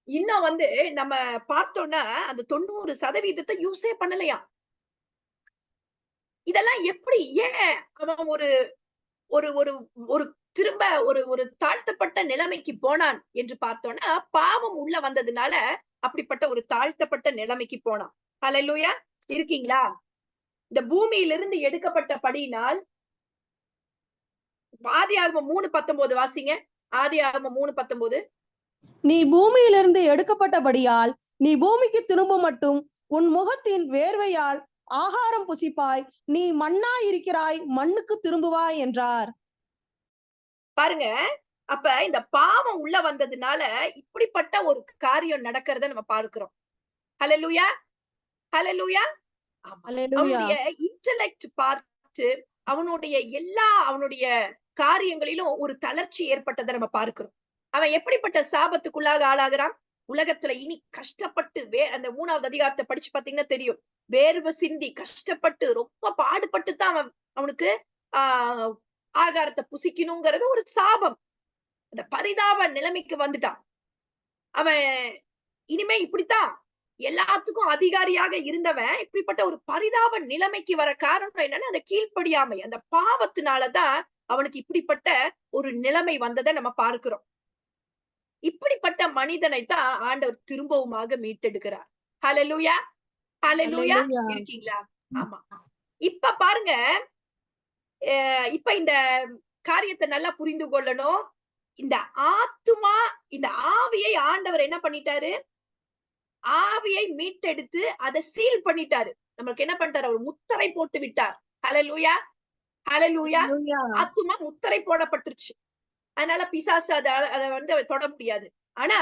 இன்னும் நம்ம பார்த்தோம்னா அந்த 90% யூஸே பண்ணலையா. இதெல்லாம் எப்படி, ஏன் அவன் ஒரு ஒரு ஒரு ஒரு திரும்ப ஒரு தாழ்த்தப்பட்ட நிலைமைக்கு போனான் என்று பார்த்தோம்னா, பாவம் உள்ள வந்ததுனால அப்படிப்பட்ட ஒரு தாழ்த்தப்பட்ட நிலைமைக்கு போனான். ஹல்லேலூயா. இருக்கீங்களா? இந்த பூமியிலிருந்து எடுக்கப்பட்டபடியினால், ஆதியாகமம் 3:19 வாசிங்க. ஆதியாகமம் 3:19. நீ பூமியிலிருந்து எடுக்கப்பட்டபடியால் நீ பூமிக்கு திரும்ப மட்டும் உன் முகத்தின் வேர்வையால் ஆகாரம் புசிப்பாய், நீ மண்ணா இருக்கிறாய், மண்ணுக்கு திரும்புவாய் என்றார். பாருங்க, அப்ப இந்த பாவம் உள்ள வந்ததுனால இப்படிப்பட்ட ஒரு காரியம் நடக்கிறத நம்ம பார்க்கிறோம். ஹல்லேலூயா, ஹல்லேலூயா. அல்லேலூயா. அவனுடைய இன்டெலெக்ட் பார்த்து அவனுடைய காரியங்களிலும் ஒரு தளர்ச்சி ஏற்பட்டதை நம்ம பார்க்கிறோம். அவன் எப்படிப்பட்ட சாபத்துக்குள்ளாக ஆளாகிறான்? உலகத்துல இனி கஷ்டப்பட்டு அந்த 3வது அதிகாரத்தை படிச்சு பாத்தீங்கன்னா தெரியும். வேர்வை சிந்தி கஷ்டப்பட்டு ரொம்ப பாடுபட்டு தான் அவனுக்கு ஆகாரத்தை புசிக்கணுங்கிறது ஒரு சாபம். அந்த பரிதாப நிலைமைக்கு வந்துட்டான். அவன் இனிமே இப்படித்தான் எல்லாத்துக்கும் அதிகாரியாக இருந்தவன் இப்படிப்பட்ட ஒரு பரிதாப நிலைமைக்கு வர காரணம் என்னன்னா அந்த கீழ்ப்படியாமை, அந்த பாவத்தினாலதான் அவனுக்கு இப்படிப்பட்ட ஒரு நிலைமை வந்ததை நம்ம பார்க்கிறோம். இப்படிப்பட்ட மனிதனை தான் ஆண்டவர் திரும்பவுமாக மீட்டெடுக்கிறார். ஹல்லேலூயா, ஹல்லேலூயா. இருக்கீங்களா? ஆமா. இப்ப பாருங்க, இப்ப இந்த காரியத்தை நல்லா புரிந்து கொள்ளணும். இந்த ஆத்துமா, இந்த ஆவியை ஆண்டவர் என்ன பண்ணிட்டாரு? ஆவியை மீட்டெடுத்து அதை சீல் பண்ணிட்டாரு. நம்மளுக்கு என்ன பண்ணிட்டாரு? அவர் முத்திரை போட்டு விட்டார். ஹல்லேலூயா, ஹல்லேலூயா. ஆத்துமா முத்திரை போடப்பட்டுருச்சு. அதனால பிசாசு அதை தொட முடியாது. ஆனா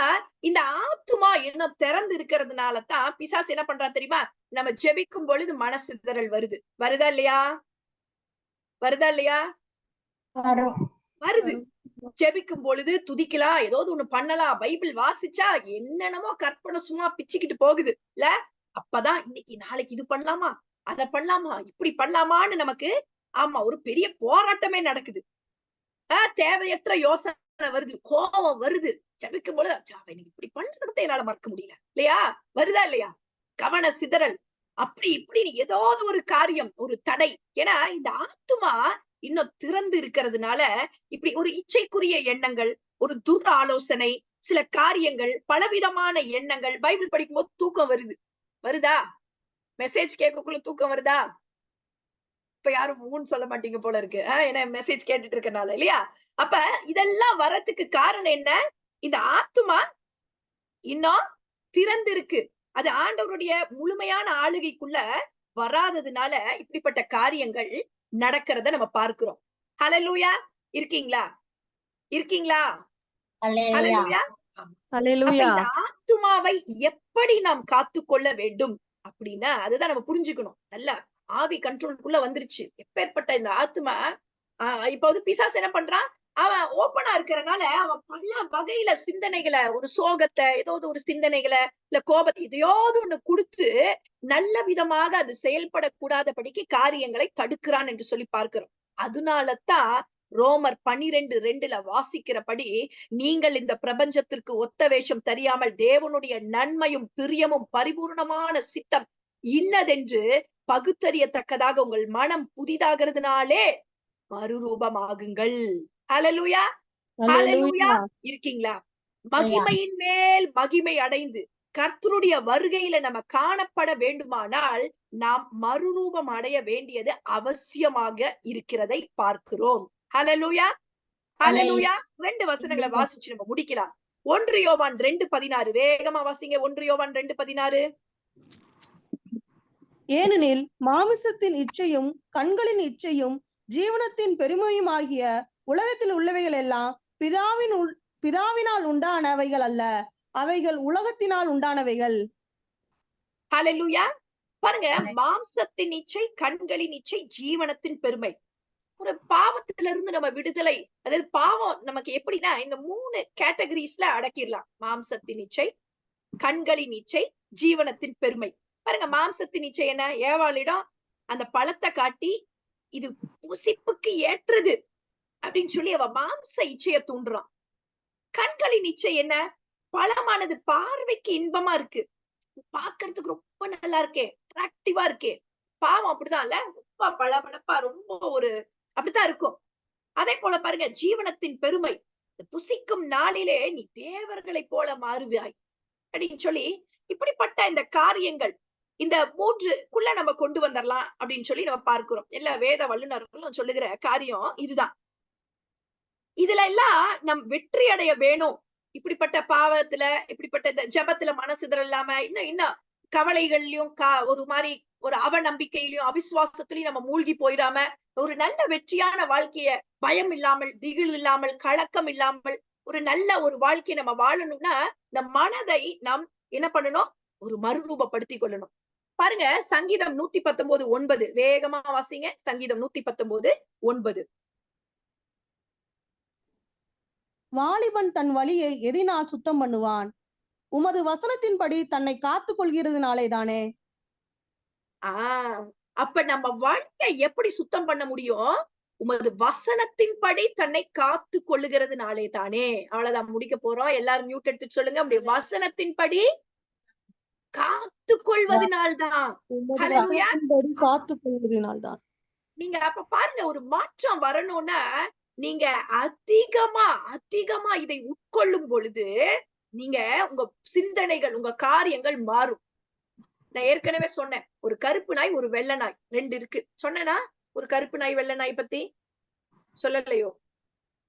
இந்த ஆத்துமா இன்னும் திறந்து இருக்கிறதுனால தான் பிசாசு என்ன பண்றா தெரியுமா? நம்ம ஜெபிக்கும் பொழுது மனசிதறல் வருது. வருதா இல்லையா? வருதா இல்லையா? வருது. ஜெபிக்கும் பொழுது துதிக்கலாம், ஏதாவது ஒண்ணு பண்ணலாம், பைபிள் வாசிச்சா என்னென்னமோ கற்பனை சும்மா பிச்சுக்கிட்டு போகுது இல்ல? அப்பதான் இன்னைக்கு நாளைக்கு இது பண்ணலாமா, அதை பண்ணலாமா, இப்படி பண்ணலாமான்னு நமக்கு ஒரு பெரிய போராட்டமே நடக்குது. தேவையற்ற யோசனை வருது, கோபம் வருது. ஜெபிக்கும் பொழுது இன்னைக்கு இப்படி பண்றதுக்கு என்னால மறக்க முடியல இல்லையா? வருதா இல்லையா? கவன சிதறல், அப்படி இப்படி ஏதாவது ஒரு காரியம், ஒரு தடை. ஏன்னா இந்த ஆத்துமா இன்னும் திறந்து இருக்கிறதுனால இப்படி ஒரு இச்சைக்குரிய எண்ணங்கள், ஒரு துர் ஆலோசனை, சில காரியங்கள், பலவிதமான எண்ணங்கள். பைபிள் படிக்கும் போது தூக்கம் வருது. வருதா? மெசேஜ் கேட்கக்குள்ள தூக்கம் வருதா? இப்ப யாரும் மூன்னு சொல்ல மாட்டீங்க போல இருக்கு. ஏன்னா மெசேஜ் கேட்டுட்டு இருக்கனால இல்லையா? அப்ப இதெல்லாம் வரதுக்கு காரணம் என்ன? இந்த ஆத்துமா இன்னும் திறந்து இருக்கு. அது ஆண்டவருடைய முழுமையான ஆளுகைக்குள்ள வராததுனால இப்படிப்பட்ட காரியங்கள் நடக்கிறத நம்ம பார்க்கிறோம். ஹல்லேலூயா. இருக்கீங்களா? இருக்கீங்களா? ஹல்லேலூயா. இந்த ஆத்துமாவை எப்படி நாம் காத்துக்கொள்ள வேண்டும் அப்படின்னா அதுதான் நம்ம புரிஞ்சுக்கணும். நல்லா ஆவி கண்ட்ரோலுக்குள்ள வந்துருச்சு. எப்பேற்பட்ட இந்த ஆத்துமா இப்ப வந்து பிசாசு என்ன பண்றான்? அவன் ஓப்பனா இருக்கிறனால அவன் பல வகையில சிந்தனைகளை, ஒரு சோகத்தை, ஏதாவது ஒரு சிந்தனைகளை, இல்ல கோபத்தை, எதையாவது ஒண்ணு கொடுத்து நல்ல விதமாக அது செயல்படக்கூடாதபடிக்கு காரியங்களை தடுக்கிறான் என்று சொல்லி பார்க்கிறோம். அதனாலதான் ரோமர் 12:2 வாசிக்கிறபடி, நீங்கள் இந்த பிரபஞ்சத்திற்கு ஒத்த வேஷம் தெரியாமல் தேவனுடைய நன்மையும் பிரியமும் பரிபூர்ணமான சித்தம் இன்னதென்று பகுத்தறியத்தக்கதாக உங்கள் மனம் புதிதாகிறதுனாலே மறுரூபமாகுங்கள். ஹல்லேலூயா, ஹல்லேலூயா. இருக்கீங்களா? மகிமையின் மேல் மகிமை அடைந்து கர்த்தருடைய வருகையில நம்ம காணப்பட வேண்டுமானால் நாம் மறுரூபம் அடைய வேண்டியது அவசியமாக இருக்கிறதை பார்க்கிறோம். ஹல்லேலூயா, ஹல்லேலூயா. 2 வசனங்களை வாசிச்சு நம்ம முடிக்கலாம். 1 யோவான் 2:16 வேகமா வாசிங்க. 1 யோவான் 2:16. ஏனெனில் மாமிசத்தின் இச்சையும் கண்களின் இச்சையும் ஜீவனத்தின் பெருமையுமாகிய உலகத்தில் உள்ளவைகள் எல்லாம் பிதாவினால் உண்டானவைகள் அல்ல, அவைகள் உலகத்தினால் உண்டானவைகள். ஹல்லேலூயா. பாருங்க, மாம்சத்தின் இச்சை, கண்களின் இச்சை, ஜீவனத்தின் பெருமை. ஒரு பாவத்திலிருந்து நம்ம விடுதலை, அதாவது பாவம் நமக்கு எப்படின்னா இந்த 3 கேட்டகரிஸ்ல அடக்கிடலாம். மாம்சத்தின் இச்சை, கண்களின் இச்சை, ஜீவனத்தின் பெருமை. பாருங்க, மாம்சத்தின் இச்சை என்ன? ஏவாளிடம் அந்த பழத்தை காட்டி இது புசிப்புக்கு ஏற்றது அப்படின்னு சொல்லி அவ மாம்ச இச்சைய தூண்டுறான். கண்களின் இச்சை என்ன? பழமானது பார்வைக்கு இன்பமா இருக்கு, பாக்குறதுக்கு ரொம்ப நல்லா இருக்கே, அட்ராக்டிவா இருக்கே. பாவம் அப்படிதான் இல்ல? ரொம்ப பளபளப்பா, ரொம்ப ஒரு அப்படித்தான் இருக்கும். அதே போல பாருங்க, ஜீவனத்தின் பெருமை, புசிக்கும் நாளிலே நீ தேவர்களை போல மாறுவாய் அப்படின்னு சொல்லி இப்படிப்பட்ட இந்த காரியங்கள் இந்த 3க்குள்ள நம்ம கொண்டு வந்துடலாம் அப்படின்னு சொல்லி நம்ம பார்க்கிறோம். எல்லா வேத வல்லுநர்களும் சொல்லுகிற காரியம் இதுதான். இதுல எல்லாம் நம் வெற்றி அடைய வேணும். இப்படிப்பட்ட பாவத்துல, இப்படிப்பட்ட இந்த ஜபத்துல மனசுதல் இல்லாம இன்னும் கவலைகள்லயும் ஒரு மாதிரி ஒரு அவநம்பிக்கையிலயும் அவிசுவாசத்திலயும் நம்ம மூழ்கி போயிடாம ஒரு நல்ல வெற்றியான வாழ்க்கைய பயம் இல்லாமல், திகில் இல்லாமல், கலக்கம் இல்லாமல் ஒரு நல்ல ஒரு வாழ்க்கையை நம்ம வாழணும்னா இந்த மனதை நாம் என்ன பண்ணணும்? ஒரு மறுரூபப்படுத்திக் கொள்ளணும். பாருங்க, சங்கீதம் 119:9 வேகமா வாசிங்க. சங்கீதம் 119:9. வாலிபன் தன் வழியை எதினால் சுத்தம் பண்ணுவான்? உமது வசனத்தின்படி தன்னை காத்துக் கொள்கிறதுனாலே தானே. அப்ப நம்ம வாழ்க்கையை எப்படி சுத்தம் பண்ண முடியும்? உமது வசனத்தின்படி தன்னை காத்து கொள்ளுகிறதுனாலே தானே. அவ்வளவுதான், முடிக்க போறோம். எல்லாரும் மியூட் எடுத்து சொல்லுங்க. நம்முடைய வசனத்தின்படி காத்து கொள்வதனால்தான். காத்து கொள்வதனால்தான். நீங்க அப்ப பாருங்க, ஒரு மாற்றம் வரணும்னா நீங்க அதிகமா அதிகமா இதை உட்கொள்ளும் பொழுது நீங்க உங்க சிந்தனைகள், உங்க காரியங்கள் மாறும். நான் ஏற்கனவே சொன்னேன், ஒரு கருப்பு நாய், ஒரு வெள்ளை நாய், 2 இருக்கு சொன்னேனா? ஒரு கருப்பு நாய், வெள்ளை நாய் பத்தி சொல்லலையோ?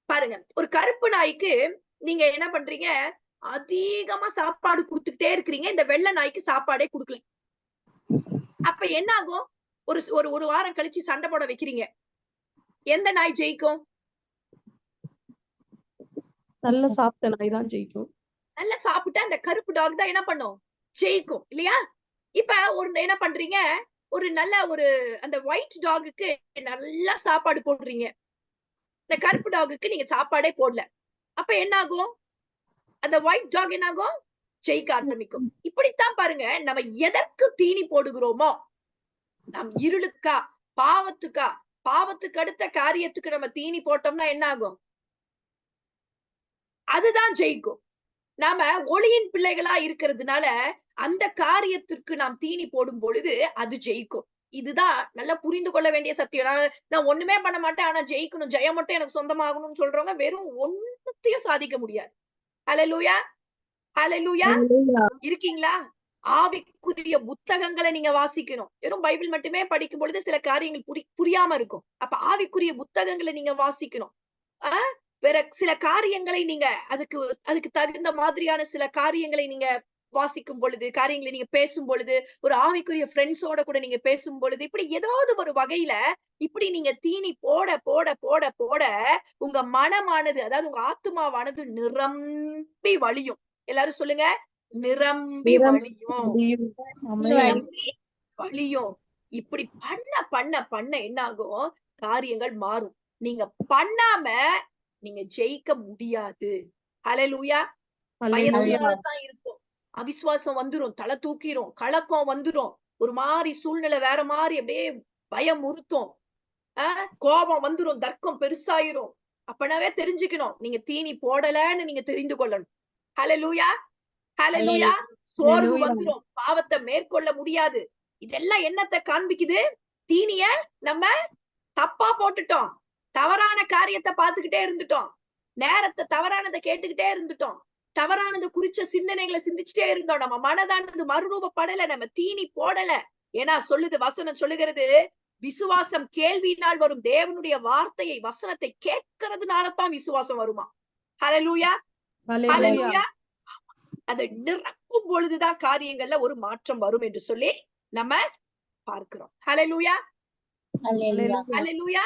பாருங்க, ஒரு கருப்பு நாய்க்கு நீங்க என்ன பண்றீங்க? அதிகமா சாப்பாடு கொடுத்துட்டே இருக்கிறீங்க. இந்த வெள்ளை நாய்க்கு சாப்பாடே கொடுக்கல. அப்ப என்ன ஆகும்? ஒரு வாரம் கழிச்சு சண்டை போட வைக்கிறீங்க. எந்த நாய் ஜெயிக்கும்? நல்ல சாப்பிட்ட நாய் தான் ஜெயிக்கும். நல்லா சாப்பிட்டா அந்த கருப்பு டாக் தான் என்ன பண்ணும்? ஜெயிக்கும் இல்லையா? இப்ப என்ன பண்றீங்க? ஒரு நல்ல அந்த ஒயிட் டாகுக்கு நல்லா சாப்பாடு போடுறீங்க. இந்த கருப்பு டாகுக்கு நீங்க சாப்பாடே போடல. அப்ப என்ன ஆகும்? அந்த ஒயிட் டாக் என்ன ஆகும்? ஜெயிக்க ஆரம்பிக்கும். இப்படித்தான் பாருங்க, நம்ம எதற்கு தீனி போடுகிறோமோ, நம் இருளுக்கா, பாவத்துக்கா, பாவத்துக்கு அடுத்த காரியத்துக்கு நம்ம தீனி போட்டோம்னா என்ன ஆகும்? அதுதான் ஜெயிக்கும். நாம ஒளியின் பிள்ளைகளா இருக்கிறதுனால அந்த காரியத்திற்கு நாம் தீனி போடும் பொழுது அது ஜெயிக்கும். இதுதான் நல்லா புரிந்து கொள்ள வேண்டிய சத்தியம். நான் ஒண்ணுமே பண்ண மாட்டேன், ஆனா ஜெயிக்கணும், ஜெயம் மட்டும் எனக்கு சொந்தமாகணும்னு சொல்றவங்க வெறும் ஒண்ணுத்தையும் சாதிக்க முடியாது. ஹல்லேலூயா, ஹல்லேலூயா. இருக்கீங்களா? ஆவிக்குரிய புத்தகங்களை நீங்க வாசிக்கணும். வெறும் பைபிள் மட்டுமே படிக்கும் பொழுது சில காரியங்கள் புரியாம இருக்கும். அப்ப ஆவிக்குரிய புத்தகங்களை நீங்க வாசிக்கணும். வேற சில காரியங்களை நீங்க அதுக்கு தகுந்த மாதிரியான சில காரியங்களை நீங்க வாசிக்கும் பொழுது, காரியங்களை நீங்க பேசும் பொழுது, ஒரு ஆவிக்குரிய ஃப்ரெண்ட்ஸோட கூட நீங்க பேசும் பொழுது, இப்படி ஏதாவது ஒரு வகையில இப்படி நீங்க தீனி போட போட போட போட உங்க மனமானது, அதாவது உங்க ஆத்துமாவானது நிரம்பி வழியும். எல்லாரும் சொல்லுங்க, நிரம்பி வழியும், நிரம்பி வழியும். இப்படி பண்ண பண்ண பண்ண என்ன ஆகும்? காரியங்கள் மாறும். நீங்க பண்ணாம நீங்க ஜெயிக்க முடியாது. ஹல்லேலூயா. பயத்துலதான் இருக்கும். அவிசுவாசம் வந்துரும், தலை தூக்கிரும், கலக்கம் வந்துரும், ஒரு மாதிரி சூழ்நிலை வேற மாதிரி அப்படியே பயம் உறுத்தும், கோபம் வந்துரும், தர்க்கம் பெருசாயிரும். அப்பனாவே தெரிஞ்சுக்கணும், நீங்க தீனி போடலன்னு நீங்க தெரிந்து கொள்ளணும். ஹல்லேலூயா, ஹல்லேலூயா. சோர்வு வந்துரும், பாவத்தை மேற்கொள்ள முடியாது. இதெல்லாம் என்னத்தை காண்பிக்குது? தீனிய நம்ம தப்பா போட்டுட்டோம், தவறான காரியத்தை பார்த்துக்கிட்டே இருந்துட்டோம், நேரத்தை தவறானதை கேட்டுக்கிட்டே இருந்துட்டோம், தவறானது குறிச்ச சிந்தனைகளை சிந்திச்சுட்டே இருந்தோம். நம்ம மனதானது மறுரூபப்படல, நம்ம தீனி போடல. ஏன்னா சொல்லுது, வசனம் சொல்லுகிறது, விசுவாசம் கேள்வியினால் வரும், தேவனுடைய வார்த்தையை, வசனத்தை கேட்கறதுனாலதான் விசுவாசம் வருமா. ஹல்லேலூயா, ஹல்லேலூயா. அதை நிரப்பும் பொழுதுதான் காரியங்கள்ல ஒரு மாற்றம் வரும் என்று சொல்லி நம்ம பார்க்கிறோம். ஹல்லேலூயா, ஹல்லேலூயா.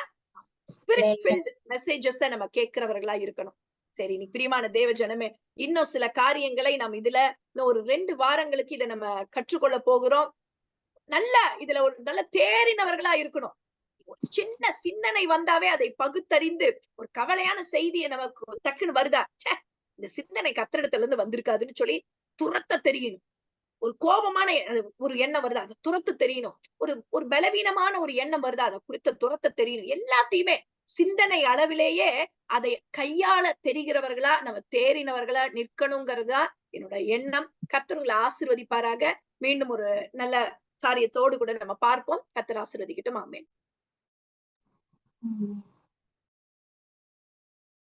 ஸ்பிரிட் ஃபில்ட் மெசேஜஸ் நம்ம கேட்கிறவர்களா இருக்கணும். சரி, நீ பிரியமான தேவ ஜனமே, இன்னும் சில காரியங்களை நாம் இதுல இன்னும் ஒரு 2 வாரங்களுக்கு இதை நம்ம கற்றுக்கொள்ள போகிறோம். இதுல ஒரு நல்ல தேறினவர்களா இருக்கணும். ஒரு சின்ன சிந்தனை வந்தாவே அதை பகுத்தறிந்து, ஒரு கவலையான செய்தியை நமக்கு டக்குன்னு வருதா, இந்த சிந்தனை கத்திரிடத்துல இருந்து வந்திருக்காதுன்னு சொல்லி துரத்த தெரியணும். ஒரு கோபமான ஒரு எண்ணம் வருதா, அதை துரத்த தெரியணும். ஒரு பலவீனமான ஒரு எண்ணம் வருதா, அதை குறித்த துரத்த தெரியணும். எல்லாத்தையுமே சிந்தனை அளவிலேயே அதை கையாள தெரிகிறவர்களா, நம்ம தேறினவர்களா நிற்கணுங்கிறதா என்னோட எண்ணம். கர்த்தர் உங்களை ஆசீர்வதிப்பாராக. மீண்டும் ஒரு நல்ல காரியத்தோடு கூட நம்ம பார்ப்போம். கர்த்தர் ஆசீர்வதிக்கட்டும். ஆமென்.